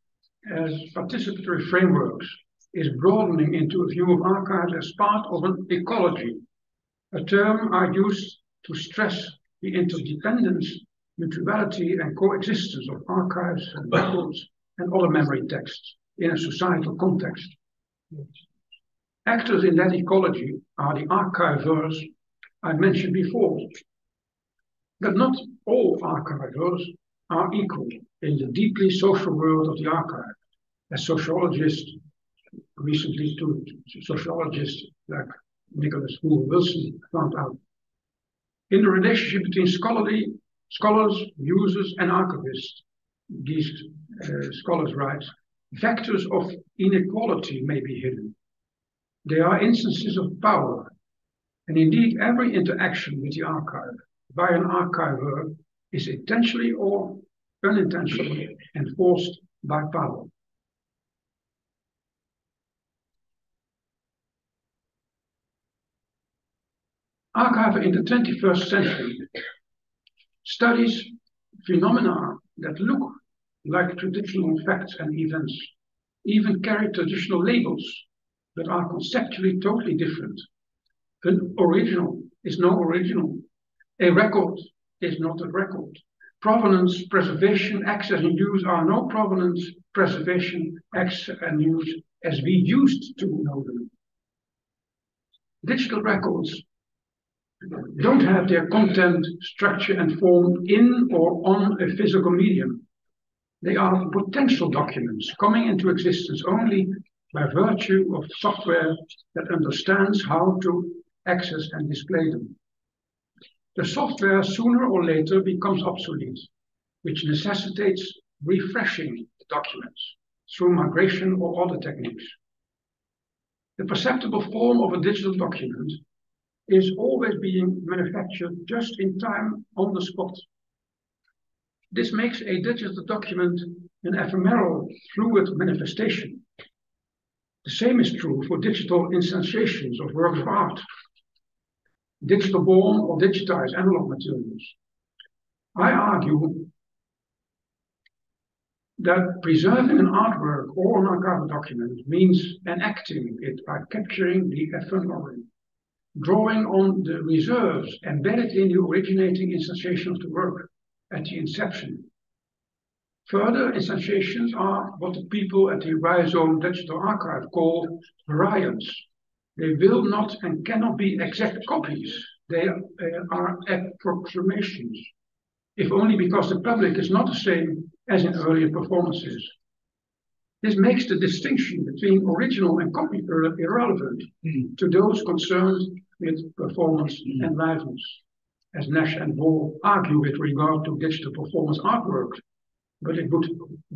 as participatory frameworks is broadening into a view of archives as part of an ecology, a term I use to stress the interdependence, mutuality, and coexistence of archives and records and other memory texts in a societal context. Actors in that ecology are the archivers I mentioned before. But not all archivers are equal in the deeply social world of the archive, as sociologists, recently two sociologists like Nicholas Wilson found out. In the relationship between scholars, users, and archivists, these scholars write, vectors of inequality may be hidden. They are instances of power, and indeed every interaction with the archive by an archiver is intentionally or unintentionally enforced by power. Archive in the 21st century studies phenomena that look like traditional facts and events, even carry traditional labels, but are conceptually totally different. An original is no original. A record is not a record. Provenance, preservation, access, and use are no provenance, preservation, access, and use as we used to know them. Digital records don't have their content, structure, and form in or on a physical medium. They are potential documents coming into existence only by virtue of software that understands how to access and display them. The software sooner or later becomes obsolete, which necessitates refreshing the documents through migration or other techniques. The perceptible form of a digital document is always being manufactured just in time on the spot. This makes a digital document an ephemeral, fluid manifestation. The same is true for digital instantiations of works of art, digital born or digitized analog materials. I argue that preserving an artwork or an archival document means enacting it by capturing the ephemeral, drawing on the reserves embedded in the originating instantiation of the work at the inception. Further instantiations are what the people at the Rhizome Digital Archive call variants. They will not and cannot be exact copies. They are approximations, if only because the public is not the same as in earlier performances. This makes the distinction between original and copy irrelevant to those concerned with performance and liveness, as Nash and Ball argue with regard to digital performance artwork, but it would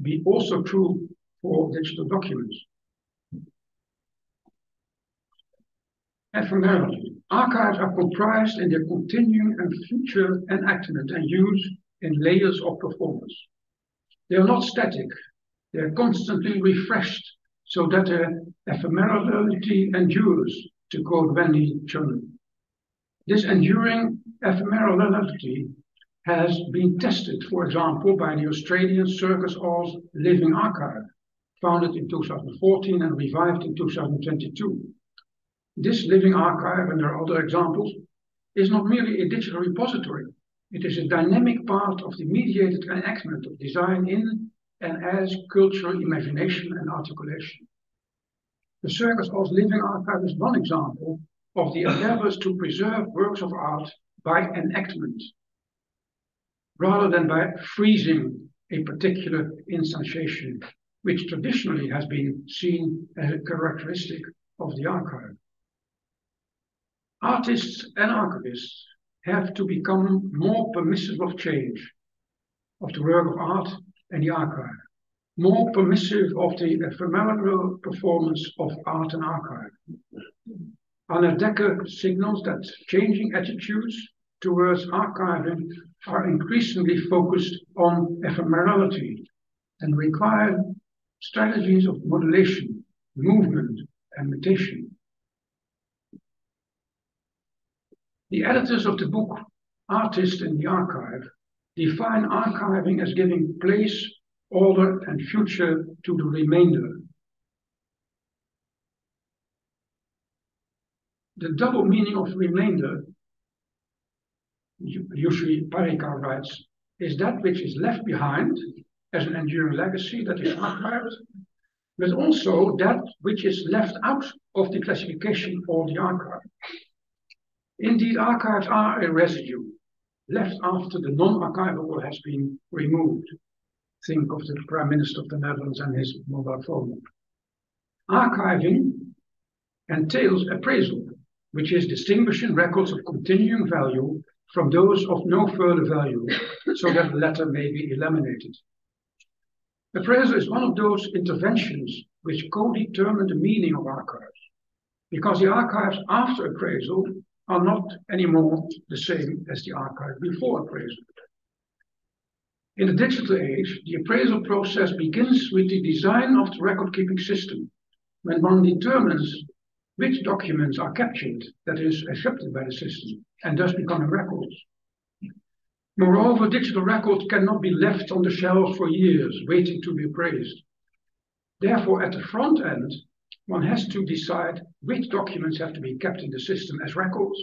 be also true for digital documents. Ephemerally, archives are comprised in their continuing and future enactment and use in layers of performance. They are not static. They are constantly refreshed so that their ephemerality endures, to quote Wendy Chun. This enduring ephemerality has been tested, for example, by the Australian Circus Hall's Living Archive, founded in 2014 and revived in 2022. This living archive, and there are other examples, is not merely a digital repository. It is a dynamic part of the mediated enactment of design in and as cultural imagination and articulation. The Circus Hall's Living Archive is one example of the endeavors to preserve works of art by enactment, rather than by freezing a particular instantiation, which traditionally has been seen as a characteristic of the archive. Artists and archivists have to become more permissive of change of the work of art and the archive, more permissive of the ephemeral performance of art and archive. Anna Decker signals that changing attitudes towards archiving are increasingly focused on ephemerality and require strategies of modulation, movement, and mutation. The editors of the book Artists in the Archive define archiving as giving place, order, and future to the remainder. The double meaning of remainder, usually Parika writes, is that which is left behind as an enduring legacy that is archived, but also that which is left out of the classification or the archive. Indeed, archives are a residue left after the non-archivable has been removed. Think of the Prime Minister of the Netherlands and his mobile phone. Archiving entails appraisal, which is distinguishing records of continuing value from those of no further value, so that the latter may be eliminated. Appraisal is one of those interventions which co-determine the meaning of archives, because the archives after appraisal are not anymore the same as the archive before appraisal. In the digital age, the appraisal process begins with the design of the record-keeping system, when one determines which documents are captured, that is, accepted by the system, and thus becoming records. Moreover, digital records cannot be left on the shelf for years, waiting to be appraised. Therefore, at the front end, one has to decide which documents have to be kept in the system as records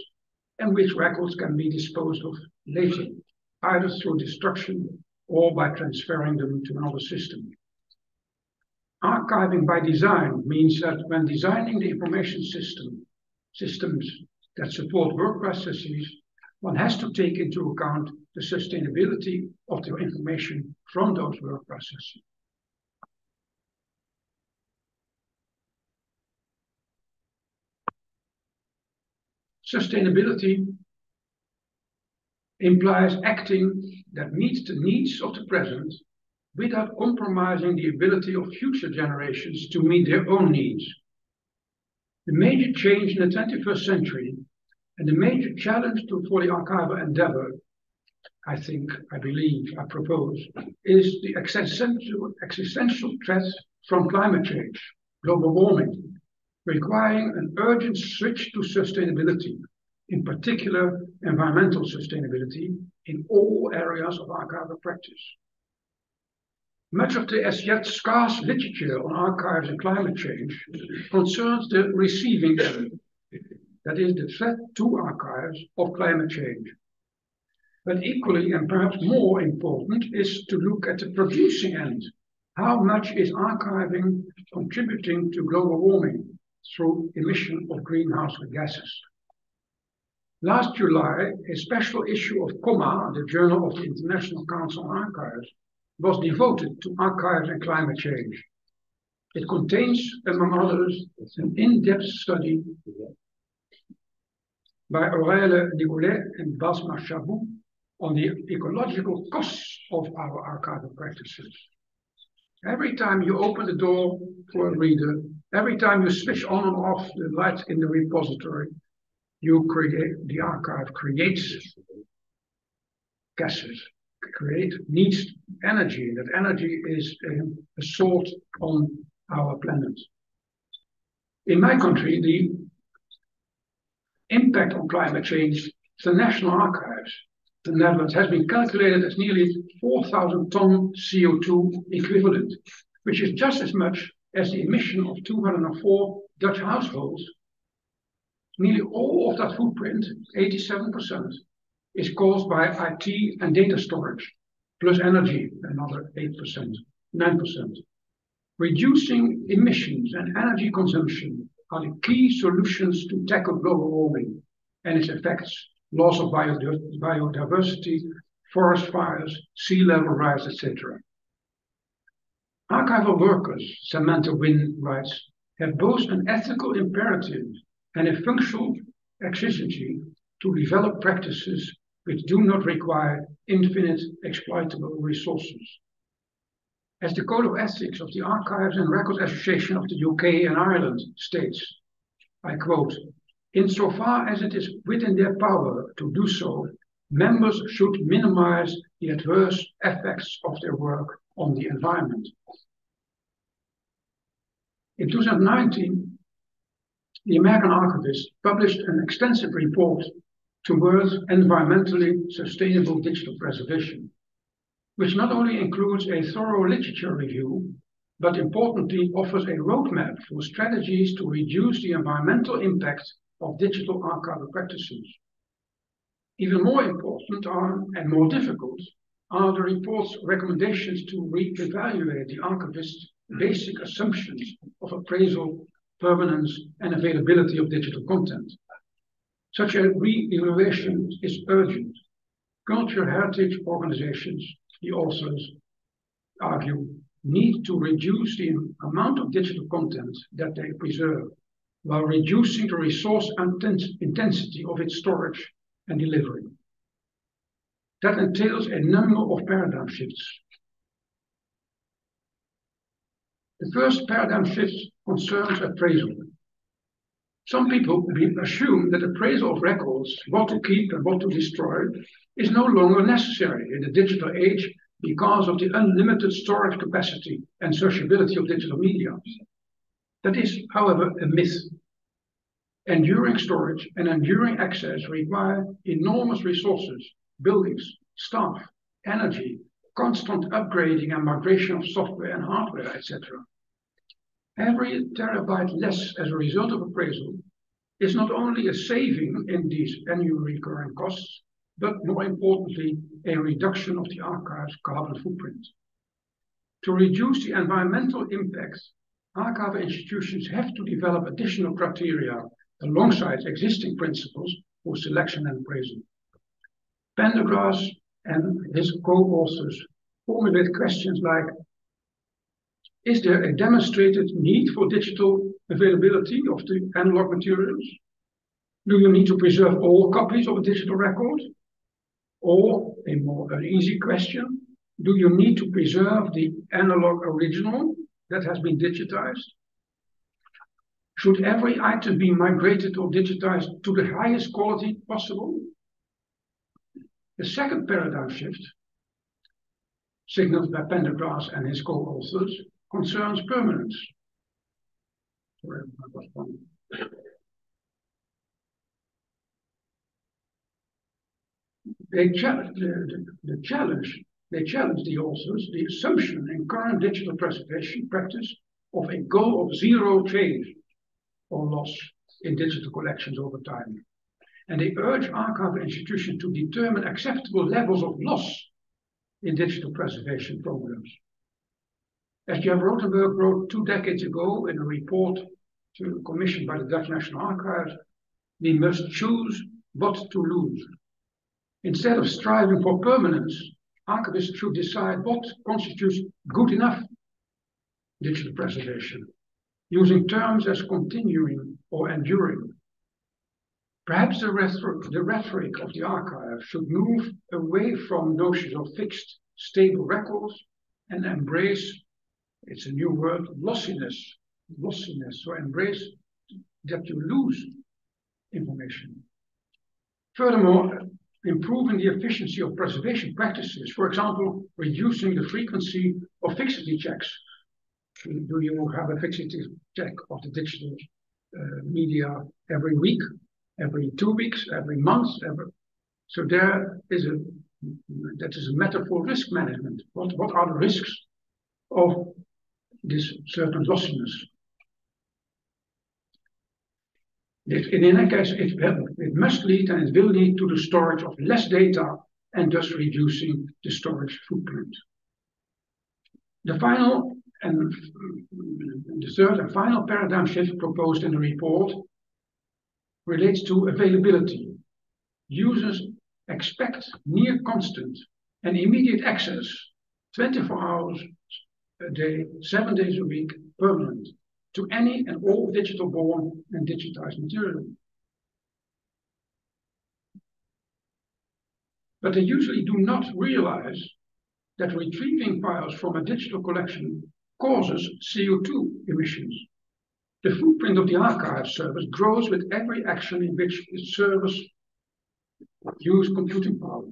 and which records can be disposed of later, either through destruction or by transferring them to another system. Archiving by design means that when designing the information systems that support work processes, one has to take into account the sustainability of the information from those work processes. Sustainability implies acting that meets the needs of the present without compromising the ability of future generations to meet their own needs. The major change in the 21st century and the major challenge for the archival endeavor, I propose, is the existential threat from climate change, global warming, requiring an urgent switch to sustainability, in particular environmental sustainability, in all areas of archival practice. Much of the as yet scarce literature on archives and climate change concerns the receiving end, that is, the threat to archives of climate change. But equally and perhaps more important is to look at the producing end. How much is archiving contributing to global warming through emission of greenhouse gases? Last July, a special issue of COMA, the Journal of the International Council on Archives, was devoted to archives and climate change. It contains, among others, an in-depth study by Aurélie Nicolet and Basma Chabou on the ecological costs of our archival practices. Every time you open the door for a reader, every time you switch on and off the light in the repository, the archive creates gases, needs energy. That energy is a salt on our planet. In my country, the impact on climate change, the National Archives, the Netherlands, has been calculated as nearly 4,000 ton CO2 equivalent, which is just as much as the emission of 204 Dutch households. Nearly all of that footprint, 87%, is caused by IT and data storage, plus energy, another 8%, 9%. Reducing emissions and energy consumption are the key solutions to tackle global warming and its effects, loss of biodiversity, forest fires, sea level rise, etc. Archival workers, Samantha Wynne writes, have both an ethical imperative and a functional exigency to develop practices which do not require infinite exploitable resources. As the Code of Ethics of the Archives and Records Association of the UK and Ireland states, I quote, insofar as it is within their power to do so, members should minimize the adverse effects of their work on the environment. In 2019, the American archivist published an extensive report towards environmentally sustainable digital preservation, which not only includes a thorough literature review, but importantly offers a roadmap for strategies to reduce the environmental impact of digital archival practices. Even more important and more difficult are the report's recommendations to re-evaluate the archivist's basic assumptions of appraisal, permanence, and availability of digital content. Such a re-evaluation is urgent. Cultural heritage organizations, the authors argue, need to reduce the amount of digital content that they preserve, while reducing the resource intensity of its storage and delivery. That entails a number of paradigm shifts. The first paradigm shift concerns appraisal. Some people assume that appraisal of records, what to keep and what to destroy, is no longer necessary in the digital age because of the unlimited storage capacity and searchability of digital media. That is, however, a myth. Enduring storage and enduring access require enormous resources, buildings, staff, energy, constant upgrading and migration of software and hardware, etc. Every terabyte less as a result of appraisal is not only a saving in these annual recurring costs, but more importantly, a reduction of the archive's carbon footprint. To reduce the environmental impact, archival institutions have to develop additional criteria alongside existing principles for selection and appraisal. Pendergrass and his co-authors formulate questions like, is there a demonstrated need for digital availability of the analog materials? Do you need to preserve all copies of a digital record? Or a more easy question, do you need to preserve the analog original that has been digitized? Should every item be migrated or digitized to the highest quality possible? The second paradigm shift, signaled by Pendergrass and his co-authors, concerns permanence. They challenge the authors the assumption in current digital preservation practice of a goal of zero change or loss in digital collections over time. and they urge archival institutions to determine acceptable levels of loss in digital preservation programs. As Jan Rotenberg wrote 2 decades ago in a report commissioned by the Dutch National Archives, we must choose what to lose. Instead of striving for permanence, archivists should decide what constitutes good enough digital preservation, using terms as continuing or enduring. Perhaps the rhetoric of the archive should move away from notions of fixed, stable records and embrace, it's a new word, lossiness, so embrace that you lose information. Furthermore, improving the efficiency of preservation practices, for example, reducing the frequency of fixity checks. Do you have a fixity check of the digital media every week, every 2 weeks, every month? So that is a matter for risk management. What are the risks of this certain lossiness? In any case, it must lead and it will lead to the storage of less data and thus reducing the storage footprint. The third and final paradigm shift proposed in the report relates to availability. Users expect near constant and immediate access, 24 hours a day, 7 days a week, permanent, to any and all digital-born and digitized material. But they usually do not realize that retrieving files from a digital collection causes CO2 emissions. The footprint of the archive service grows with every action in which its service uses computing power,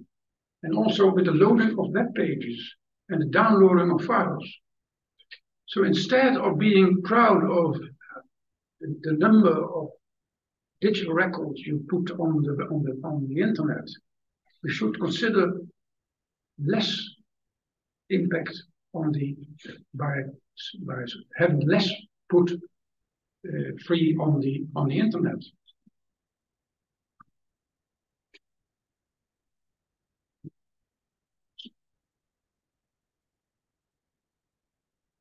and also with the loading of web pages and the downloading of files. So instead of being proud of the number of digital records you put on the internet, we should consider less impact on by having less put free on the internet.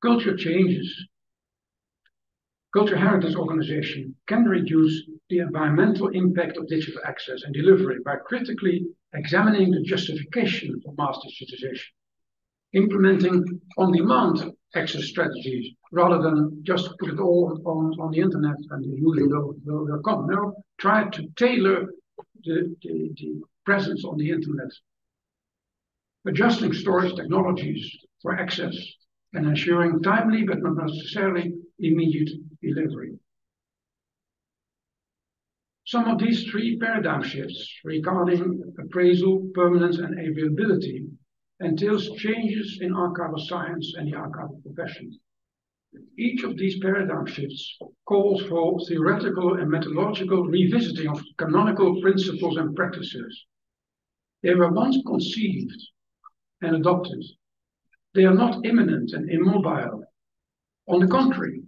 Culture changes. Culture Heritage Organization can reduce the environmental impact of digital access and delivery by critically examining the justification for mass digitization, implementing on-demand access strategies rather than just put it all on the internet and the user will come. No, try to tailor the presence on the internet, adjusting storage technologies for access and ensuring timely but not necessarily immediate delivery. Some of these 3 paradigm shifts regarding appraisal, permanence, and availability entails changes in archival science and the archival profession. Each of these paradigm shifts calls for theoretical and methodological revisiting of canonical principles and practices. They were once conceived and adopted. They are not imminent and immobile. On the contrary,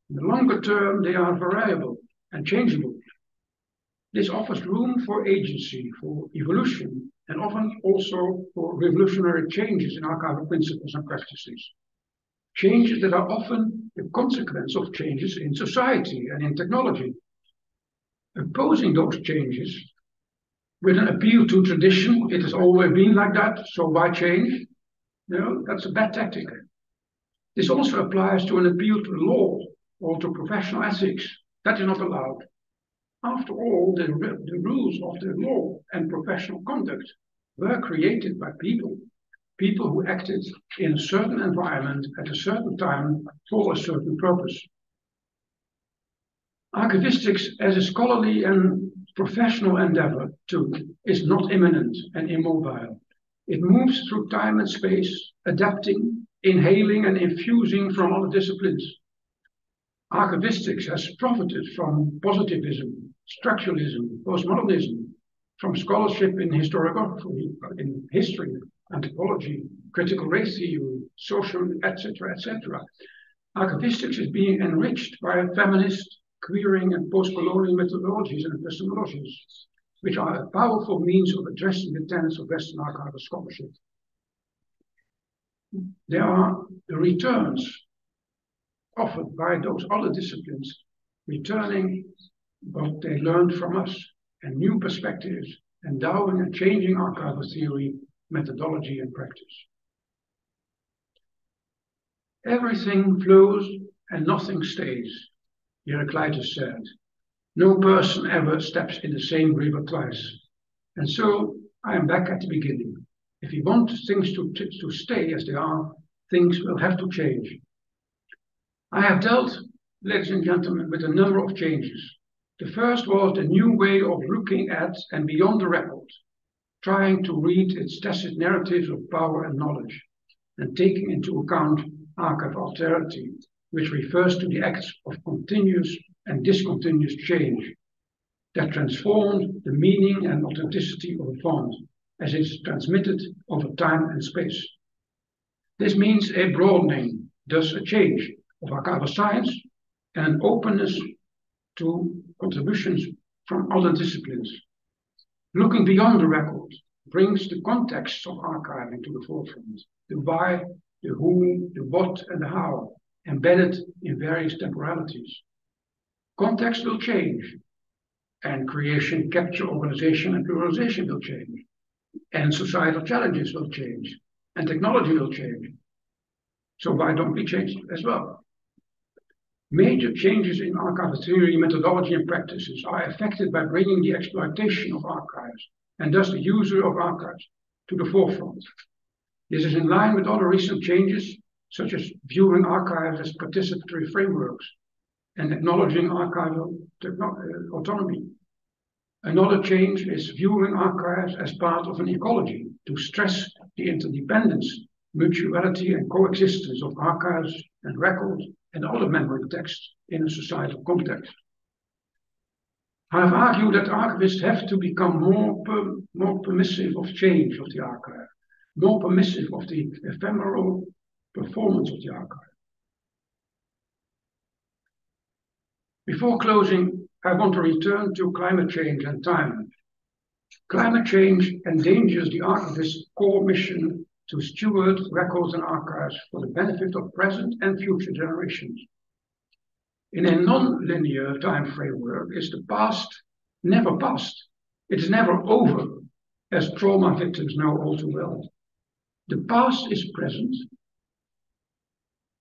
in the longer term, they are variable and changeable. This offers room for agency, for evolution, and often also for revolutionary changes in archival principles and practices. Changes that are often the consequence of changes in society and in technology. Opposing those changes with an appeal to tradition, it has always been like that, so why change? No, that's a bad tactic. This also applies to an appeal to law or to professional ethics. That is not allowed. After all, the rules of the law and professional conduct were created by people who acted in a certain environment at a certain time for a certain purpose. Archivistics as a scholarly and professional endeavor, too, is not imminent and immobile. It moves through time and space, adapting, inhaling, and infusing from other disciplines. Archivistics has profited from positivism, structuralism, postmodernism, from scholarship in historiography, in history, anthropology, critical race theory, social, etc., etc. Archivistics is being enriched by feminist, queering, and post-colonial methodologies and epistemologies. which are a powerful means of addressing the tenets of Western archival scholarship. There are the returns offered by those other disciplines, returning what they learned from us and new perspectives, endowing and changing archival theory, methodology, and practice. Everything flows and nothing stays, Heraclitus said. No person ever steps in the same river twice. And so I am back at the beginning. If we want things to stay as they are, things will have to change. I have dealt, ladies and gentlemen, with a number of changes. The first was the new way of looking at and beyond the record, trying to read its tacit narratives of power and knowledge, and taking into account archive alterity, which refers to the acts of continuous and discontinuous change that transformed the meaning and authenticity of a font as it's transmitted over time and space. This means a broadening, thus a change of archival science and an openness to contributions from other disciplines. Looking beyond the record brings the context of archiving to the forefront, the why, the who, the what, and the how, embedded in various temporalities. Context will change, and creation, capture, organization, and pluralization will change, and societal challenges will change, and technology will change. So why don't we change as well? Major changes in archival theory, methodology, and practices are affected by bringing the exploitation of archives, and thus the user of archives, to the forefront. This is in line with other recent changes, such as viewing archives as participatory frameworks and acknowledging archival autonomy. Another change is viewing archives as part of an ecology to stress the interdependence, mutuality, and coexistence of archives and records and other memory texts in a societal context. I have argued that archivists have to become more permissive of change of the archive, more permissive of the ephemeral performance of the archive. Before closing, I want to return to climate change and time. Climate change endangers the archivist's core mission to steward records and archives for the benefit of present and future generations. In a non-linear time framework, is the past never past. It is never over, as trauma victims know all too well. The past is present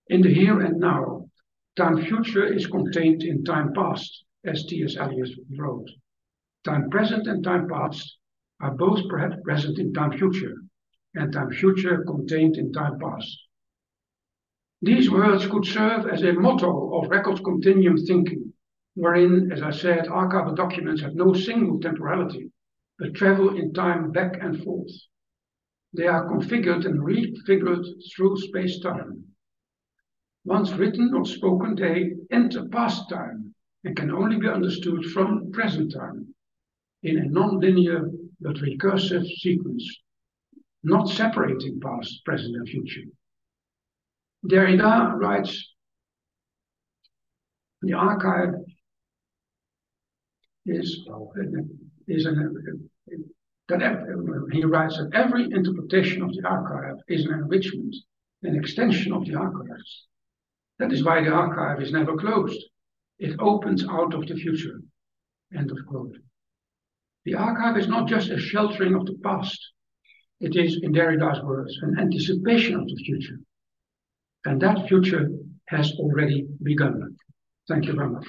in the here and now. Time future is contained in time past, as T.S. Eliot wrote. Time present and time past are both perhaps present in time future, and time future contained in time past. These words could serve as a motto of records continuum thinking, wherein, as I said, archival documents have no single temporality, but travel in time back and forth. They are configured and refigured through space-time. Once written or spoken, they enter past time and can only be understood from present time in a non-linear but recursive sequence, not separating past, present, and future. Derrida writes, the archive he writes that every interpretation of the archive is an enrichment, an extension of the archives. That is why the archive is never closed. It opens out of the future. End of quote. The archive is not just a sheltering of the past. It is, in Derrida's words, an anticipation of the future. And that future has already begun. Thank you very much.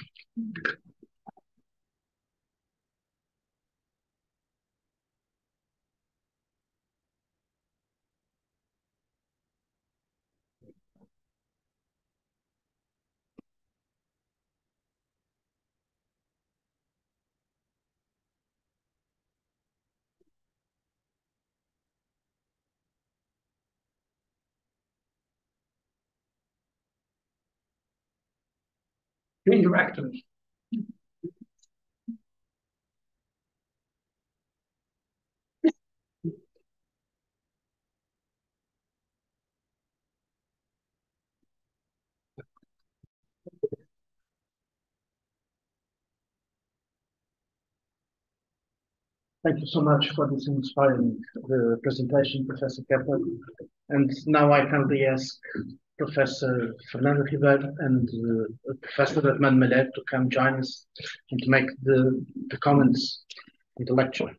Change your actors. Thank you so much for this inspiring presentation, Professor Ketelaar. And now I kindly ask Professor Fernanda Ribeiro and Professor Armando Malheiro to come join us and to make the comments in the lecture.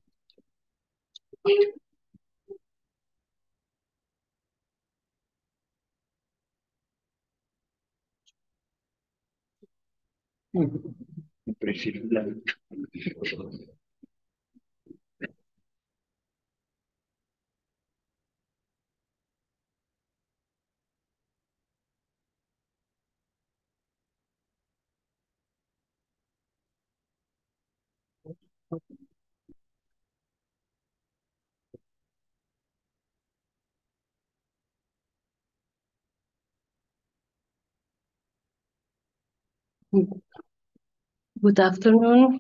Good afternoon.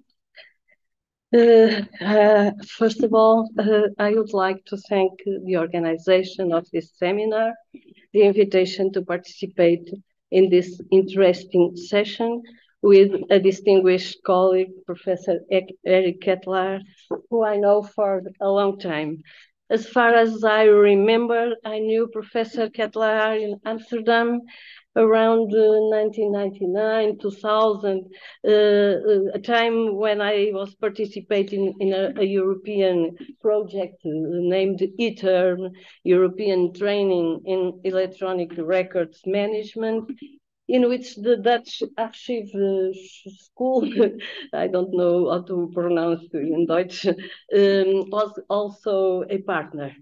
First of all, I would like to thank the organization of this seminar, the invitation to participate in this interesting session with a distinguished colleague, Professor Eric Ketelaar, who I know for a long time. As far as I remember, I knew Professor Ketelaar in Amsterdam around 1999, 2000, a time when I was participating in a European project named ETERM, European Training in Electronic Records Management, in which the Dutch Archive School, I don't know how to pronounce in Deutsch, was also a partner.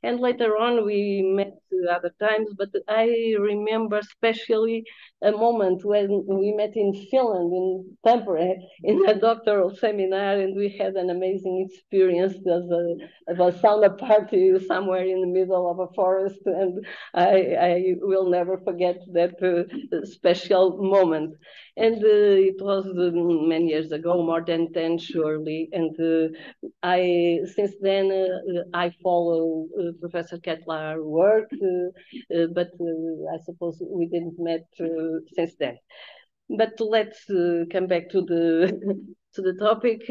And later on we met other times, but I remember especially a moment when we met in Finland, in Tampere, in a doctoral seminar, and we had an amazing experience of a sauna party somewhere in the middle of a forest, and I will never forget that special moment. And it was many years ago, more than 10 surely, and since then I follow Professor Ketelaar's work, but I suppose we didn't met since then. But let's come back to the to the topic.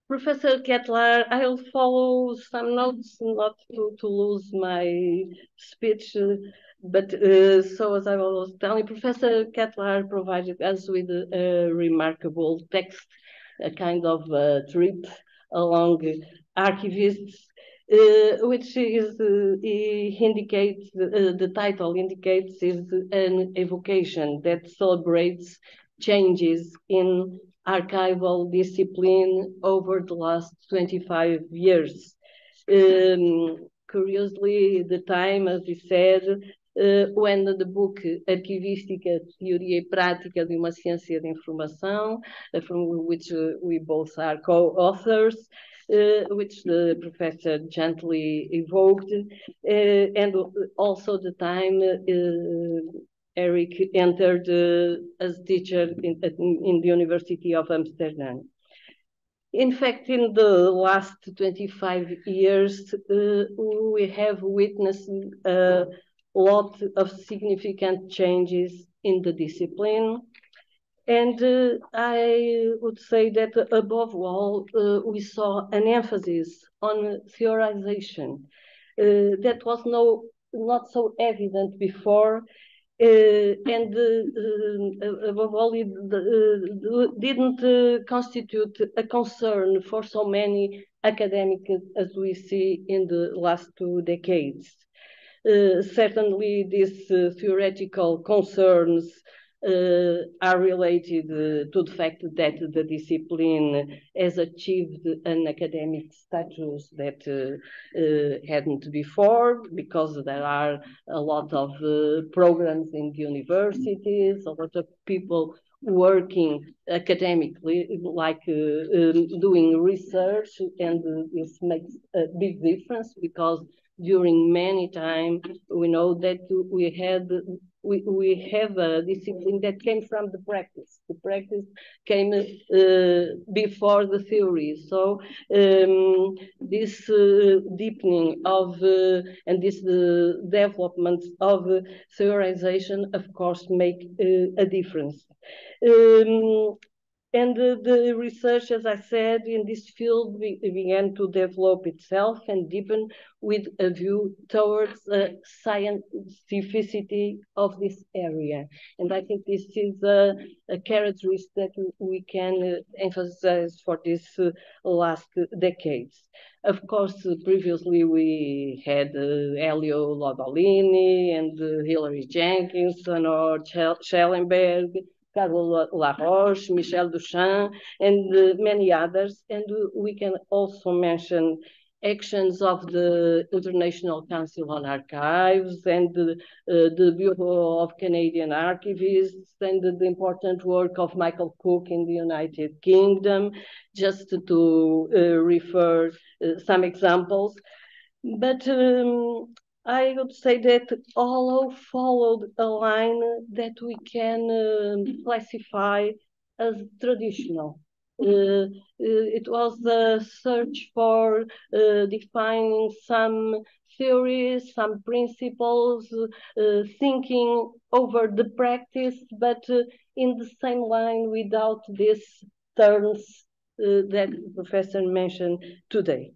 Professor Ketelaar, I'll follow some notes, not to lose my speech, but so as I was telling, Professor Ketelaar provided us with a remarkable text, a kind of trip along archivists, which is, indicates, the title indicates is an evocation that celebrates changes in archival discipline over the last 25 years. Curiously, the time, as he said, when the book Arquivística, Teoria e Prática de uma Ciência de Informação, from which we both are co-authors, which the professor gently evoked, and also the time Eric entered as teacher in the University of Amesterdam. In fact, in the last 25 years, we have witnessed a lot of significant changes in the discipline. And I would say that above all, we saw an emphasis on theorization that was not so evident before, and above all, it didn't constitute a concern for so many academics as we see in the last 2 decades. Certainly, these theoretical concerns are related to the fact that the discipline has achieved an academic status that hadn't before, because there are a lot of programs in the universities, a lot of people working academically, like doing research, and this makes a big difference, because during many time we know that we have a discipline that came from the practice. The practice came before the theory. So this deepening of and this development of theorization, of course, make a difference. And the research, as I said, in this field began to develop itself and deepen with a view towards the scientificity of this area. And I think this is a characteristic that we can emphasize for this last decades. Of course, previously we had Elio Lodolini and Hilary Jenkinson or Schellenberg, Carlos Laroche, Michel Duchamp, and many others. And we can also mention actions of the International Council on Archives and the Bureau of Canadian Archivists and the important work of Michael Cook in the United Kingdom, just to refer some examples. But I would say that all followed a line that we can classify as traditional. It was a search for defining some theories, some principles, thinking over the practice, but in the same line without these terms that the professor mentioned today.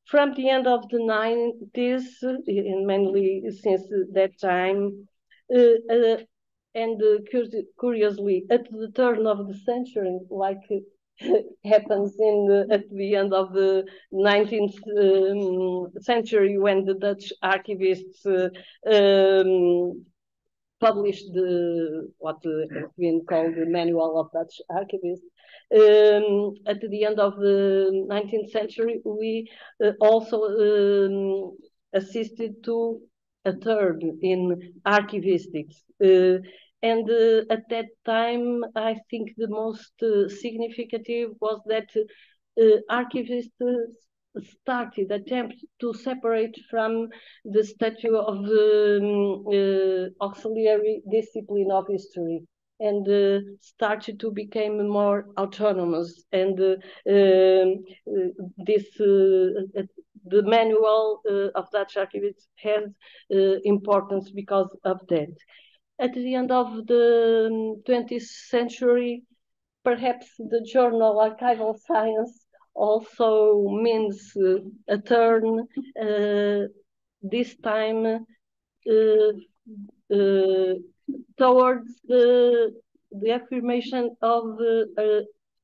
From the end of the 90s, and mainly since that time, and curiously, at the turn of the century, like happens at the end of the 19th century when the Dutch archivists published what has been called the Manual of Dutch Archivists. At the end of the 19th century, we also assisted to a turn in archivistics. And at that time, I think the most significant was that archivists attempt to separate from the status of the auxiliary discipline of history and started to become more autonomous. And the manual of Dutch archivists has importance because of that. At the end of the 20th century, perhaps the journal Archival Science also means a turn, this time towards the affirmation of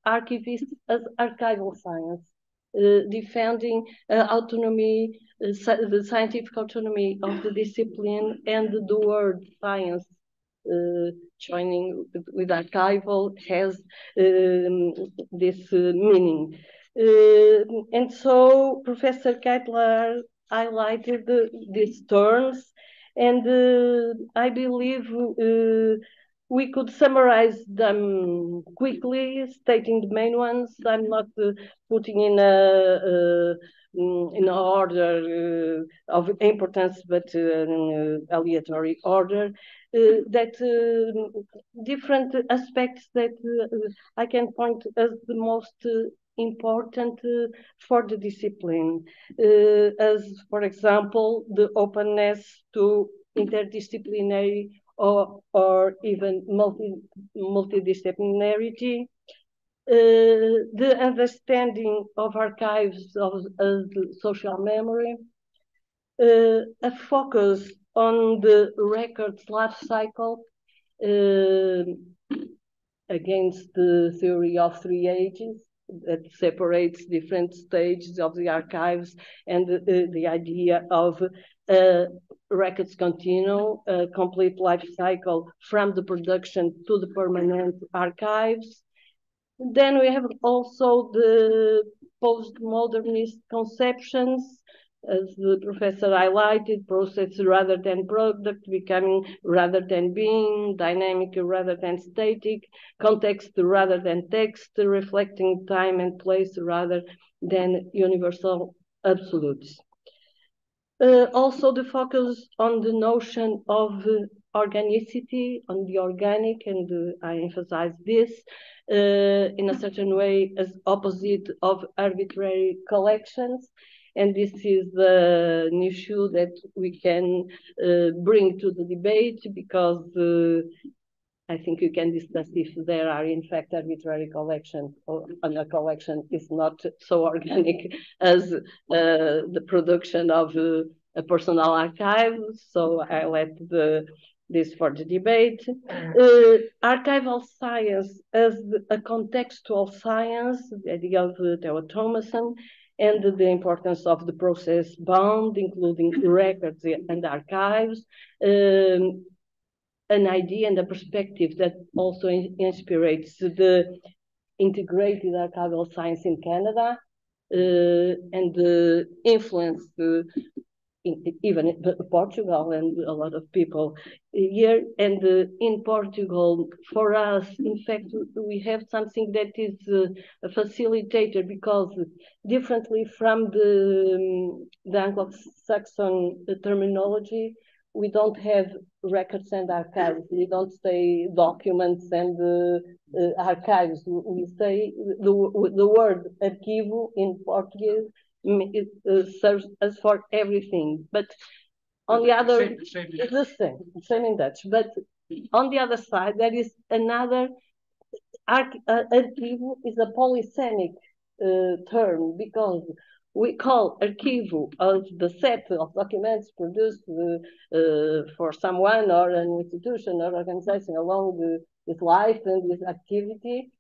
archivists as archival science, defending autonomy, the scientific autonomy of the discipline and the word science. Joining with archival has this meaning. And so Professor Ketelaar highlighted these terms, and I believe we could summarize them quickly, stating the main ones. I'm not putting in order of importance, but aleatory order. That different aspects that I can point as the most important for the discipline, as for example, the openness to interdisciplinary or even multidisciplinarity, the understanding of archives as social memory, a focus on the record's life cycle against the theory of 3 ages that separates different stages of the archives, and the idea of records continuum, a complete life cycle from the production to the permanent archives. Then we have also the postmodernist conceptions, as the professor highlighted, process rather than product, becoming rather than being, dynamic rather than static, context rather than text, reflecting time and place rather than universal absolutes. Also the focus on the notion of organicity, on the organic, and I emphasize this in a certain way as opposite of arbitrary collections. And this is an issue that we can bring to the debate because I think you can discuss if there are in fact arbitrary collections, and a collection is not so organic as the production of a personal archive. So I let this for the debate. Archival science as a contextual science, the idea of Theo Thomason, and the importance of the process bound, including records and archives, an idea and a perspective that also inspires the integrated archival science in Canada, and influence even in Portugal and a lot of people here. And in Portugal, for us, in fact, we have something that is a facilitator, because differently from the Anglo-Saxon terminology, we don't have records and archives. We don't say documents and archives. We say the word arquivo in Portuguese. It serves us for everything, but on the other, it's the same in Dutch. But on the other side, there is another. Arquivo is a polysemic term, because we call arquivo of the set of documents produced for someone or an institution or organization along his life and his activity.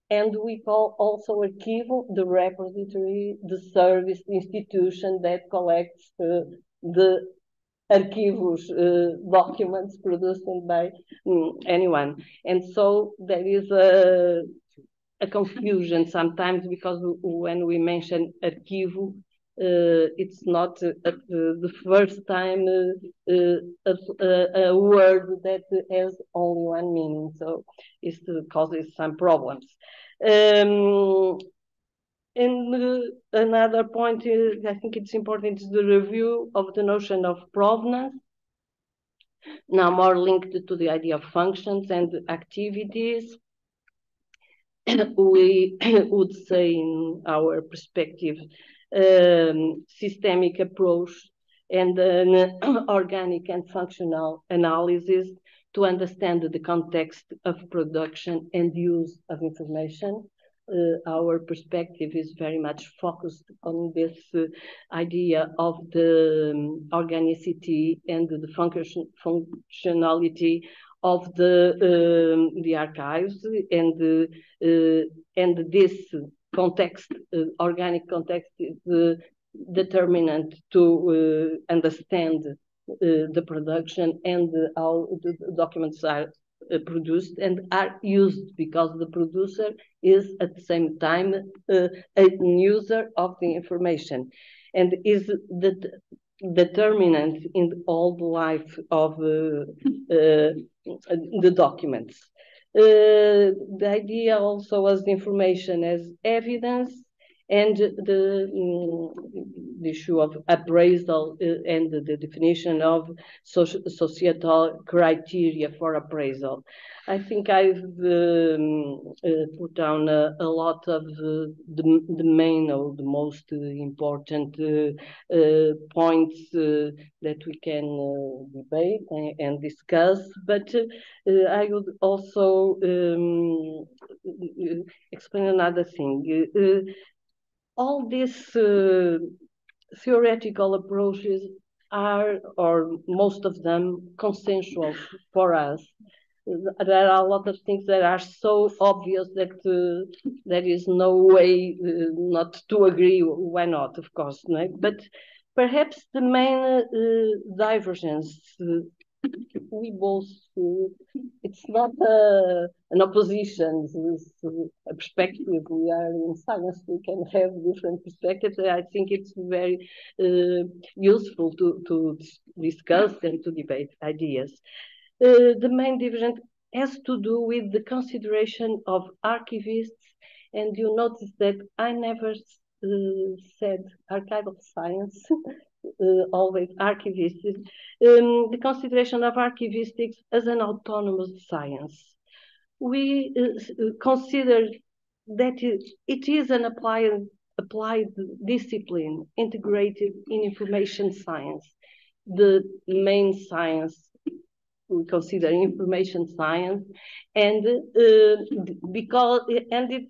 And we call also arquivo the repository, the service, the institution that collects the archivos documents produced by anyone. And so there is a confusion sometimes, because when we mention arquivo, it's not the first time a word that has only one meaning. So it causes some problems. And another point is, I think it's important, is the review of the notion of provenance, now more linked to the idea of functions and activities. We would say, in our perspective, systemic approach and an organic and functional analysis to understand the context of production and use of information. Our perspective is very much focused on this idea of the organicity and the functionality of the archives, and this context, organic context, is determinant to understand the production and how the documents are produced and are used, because the producer is at the same time a user of the information and is the determinant in all the life of the documents. The idea also was information as evidence, and the issue of appraisal and the definition of societal criteria for appraisal. I think I've put down a lot of the main or the most important points that we can debate and discuss, but I would also explain another thing. All these theoretical approaches are, or most of them, consensual for us. There are a lot of things that are so obvious that there is no way not to agree. Why not? Of course, no? But perhaps the main divergence, we both, it's not an opposition, it's a perspective. We are in science, we can have different perspectives. I think it's very useful to discuss and to debate ideas. The main divergence has to do with the consideration of archivists, and you notice that I never said archival science, always archivists. The consideration of archivistics as an autonomous science. We consider that it is an applied discipline integrated in information science, the main science we consider information science, and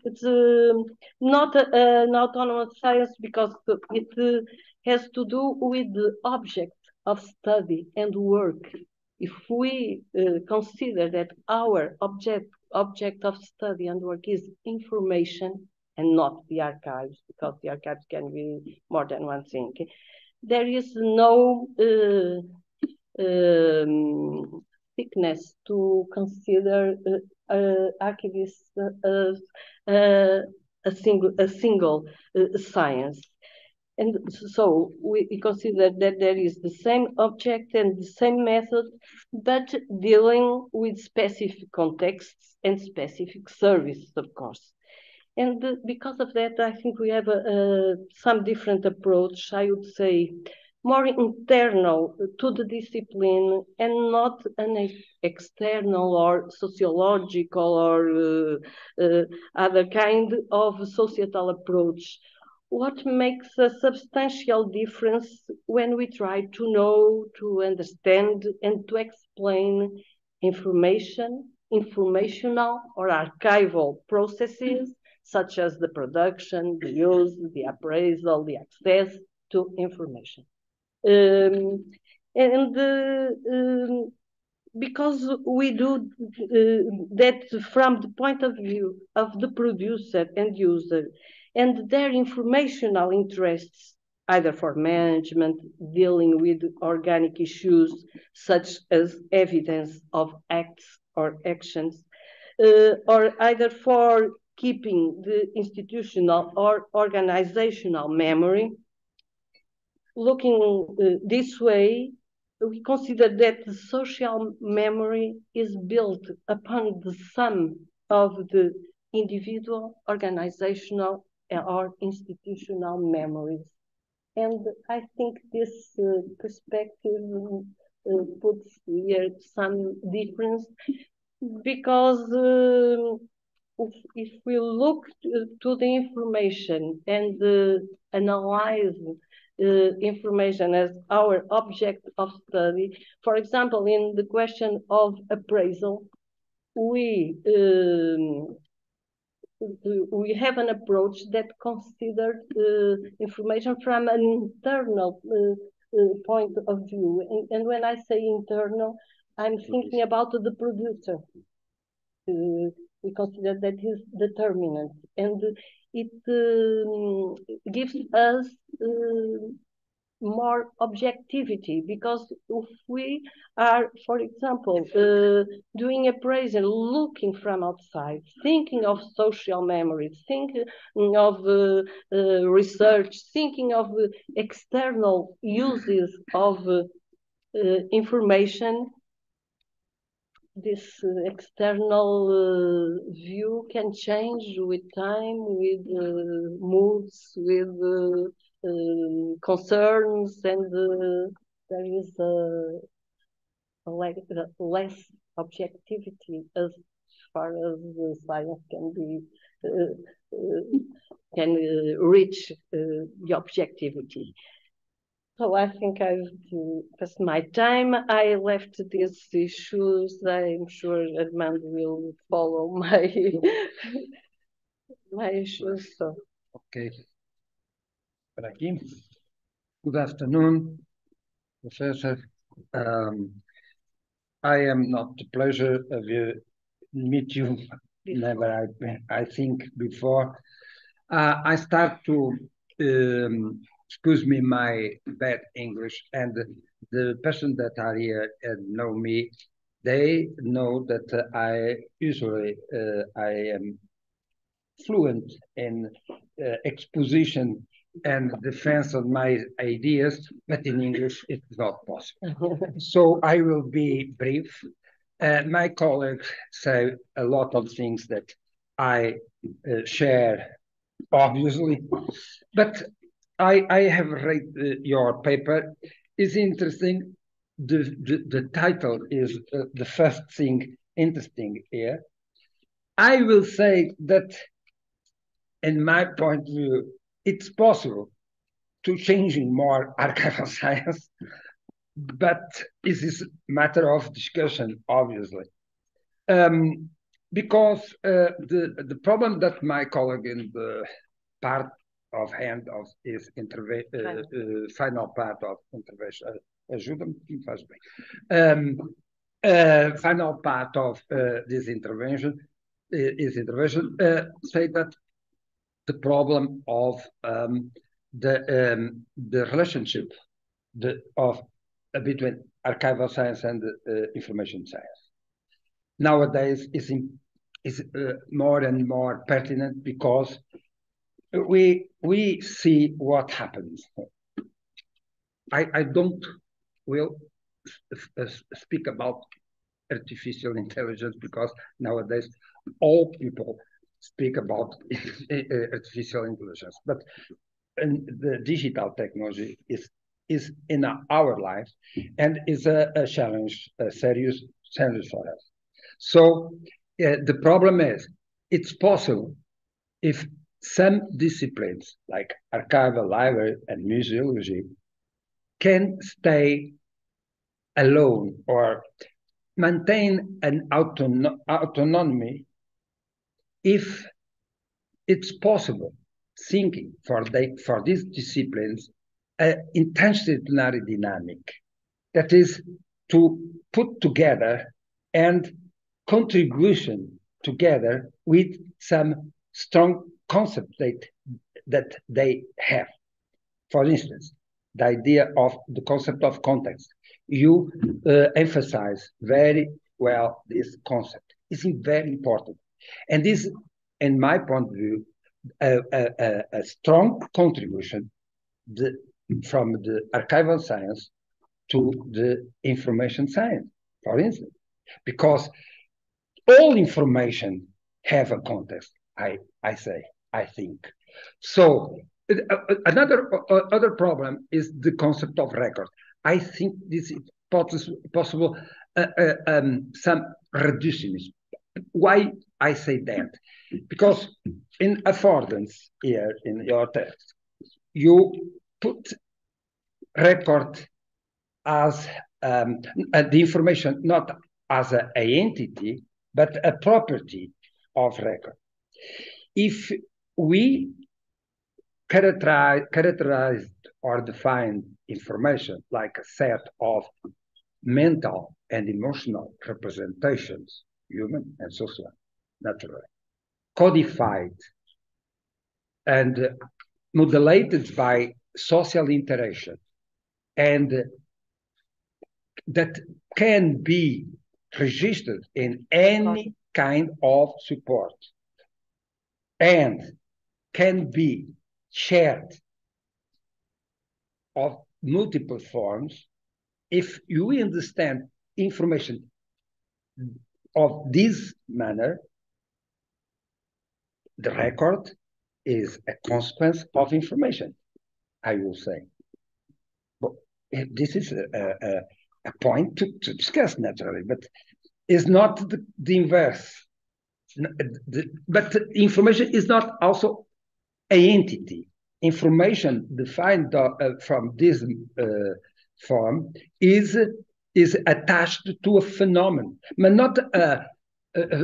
it's not an autonomous science because it has to do with the object of study and work. If we consider that our object of study and work is information and not the archives, because the archives can be more than one thing, there is no thickness to consider archivists as a single science. And so we consider that there is the same object and the same method, but dealing with specific contexts and specific services, of course. And because of that, I think we have some different approach, I would say, more internal to the discipline and not an external or sociological or other kind of societal approach. What makes a substantial difference when we try to know, to understand, and to explain informational or archival processes, such as the production, the use, the appraisal, the access to information. Because we do that from the point of view of the producer and user, and their informational interests, either for management, dealing with organic issues, such as evidence of acts or actions, or either for keeping the institutional or organizational memory. Looking this way, we consider that the social memory is built upon the sum of the individual, organizational, or institutional memories. And I think this perspective puts here some difference, because if we look to the information and analyze information as our object of study, for example, in the question of appraisal, we have an approach that considers information from an internal point of view. And when I say internal, I'm thinking about the producer. We consider that is determinant, and it gives us more objectivity, because if we are, for example, doing appraisal, looking from outside, thinking of social memory, thinking of research, thinking of external uses of information, this external view can change with time, with moods, with concerns, and there is less objectivity as far as the science can be can reach the objectivity. So I think I've passed my time. I left these issues. I'm sure Armando will follow my my issues. So. Okay. Por aqui. Good afternoon, Professor. I am not the pleasure of meet you. Never, I think before. I start to. Excuse me my bad English, and the person that are here and know me, they know that I usually I am fluent in exposition and defense of my ideas, but in English it's not possible. So I will be brief. My colleagues say a lot of things that I share, obviously, but I have read your paper. It's interesting. The title is the first thing interesting here. I will say that, in my point of view, it's possible to changing more archival science but this is a matter of discussion, obviously. Because the problem that my colleague in the part of hand of his final part of intervention, ajuda-me, faz bem. Final part of this intervention, say that the problem of the relationship between archival science and information science nowadays is more and more pertinent, because we see what happens. I don't will speak about artificial intelligence, because nowadays all people speak about artificial intelligence, but the digital technology is in our life and is a challenge, a serious challenge for us. So the problem is, it's possible if some disciplines like archival, library, and museology can stay alone or maintain an autonomy, if it's possible thinking for these disciplines interdisciplinary dynamic, that is to put together and contribution together with some strong concept that they have. For instance, the idea of the concept of context. You emphasize very well this concept. It's very important. And this, in my point of view, a strong contribution from the archival science to the information science, for instance, because all information have a context, I think. So other problem is the concept of record. I think this is possible some reductionism. Why I say that? Because in affordance here in your text, you put record as the information not as an entity, but a property of record. If we characterize or define information like a set of mental and emotional representations, human and social, naturally, codified and modulated by social interaction, and that can be registered in any kind of support and can be shared of multiple forms. If you understand information of this manner, the record is a consequence of information, I will say. But this is a point to discuss, naturally, but it's not the inverse. But information is not also an entity. Information defined from this form is attached to a phenomenon, but not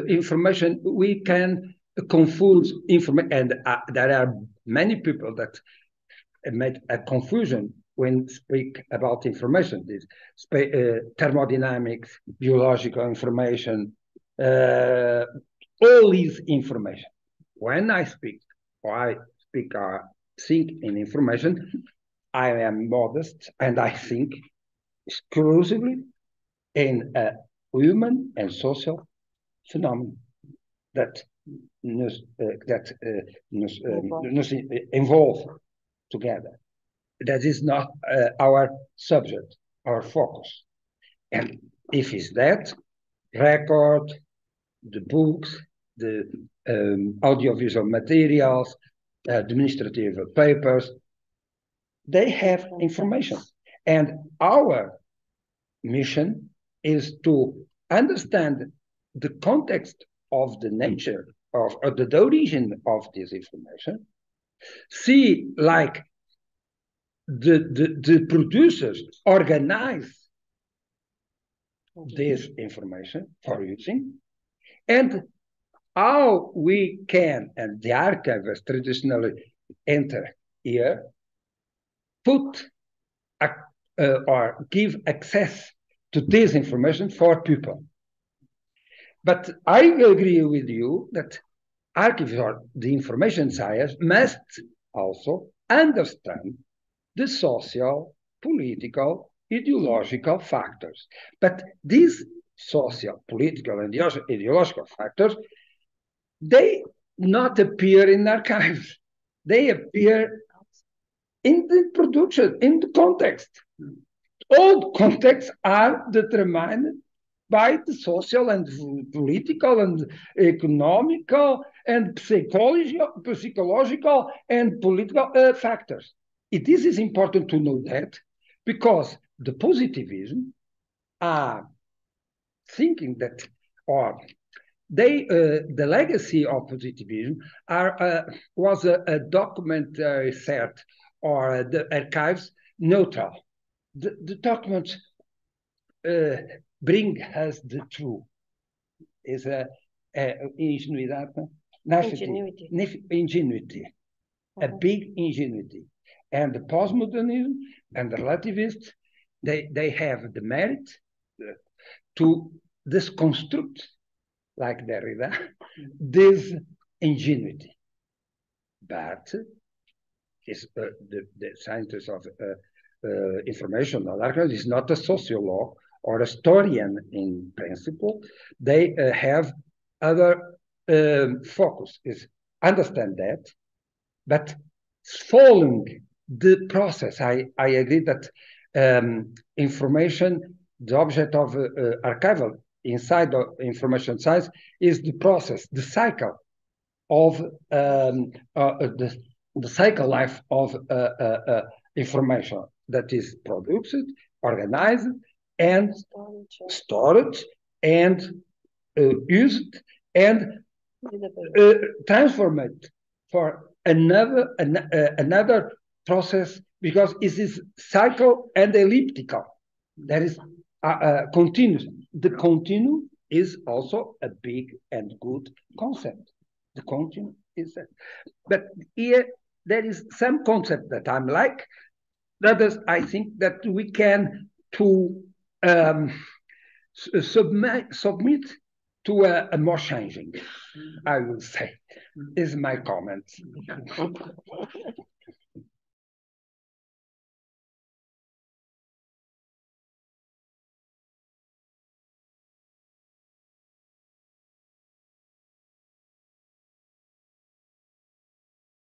information. We can confuse information, and there are many people that made a confusion when speak about information. This thermodynamics, biological information, all these information. When I speak, or think in information, I am modest, and I think exclusively in a human and social phenomenon that nos involve together. That is not our subject, our focus. And if it's that, record, the books, the audiovisual materials, administrative papers, they have information. And our mission is to understand the context of the nature of the origin of this information, see like the producers organize this information for using, and how we can, and the archivists traditionally enter here, put or give access to this information for people. But I agree with you that archives or the information science must also understand the social, political, ideological factors. But these social, political, and ideological factors, they not appear in archives. They appear in the production, in the context. All contexts are determined by the social and political and economical and psychological and political factors. This is important to know that, because the positivism are thinking that, or the legacy of positivism was a documentary set, or the archives neutral. The documents bring us the truth. Is ingenuity, a big ingenuity. And the postmodernism and the relativists, they have the merit to disconstruct, like Derrida, this ingenuity. But the scientist of informational archives is not a sociologist or a historian in principle. They have other focus, is understand that, but following the process, I agree that information, the object of archival inside the information science is the process, the cycle of the cycle life of information that is produced, organized, and stored, and used, and transformed for another process, because it is cycle and elliptical. That is continuous. The continuum is also a big and good concept. The continuum is that. But here there is some concept that I'm like. Others, I think that we can submit to a more changing, I will say, is my comment.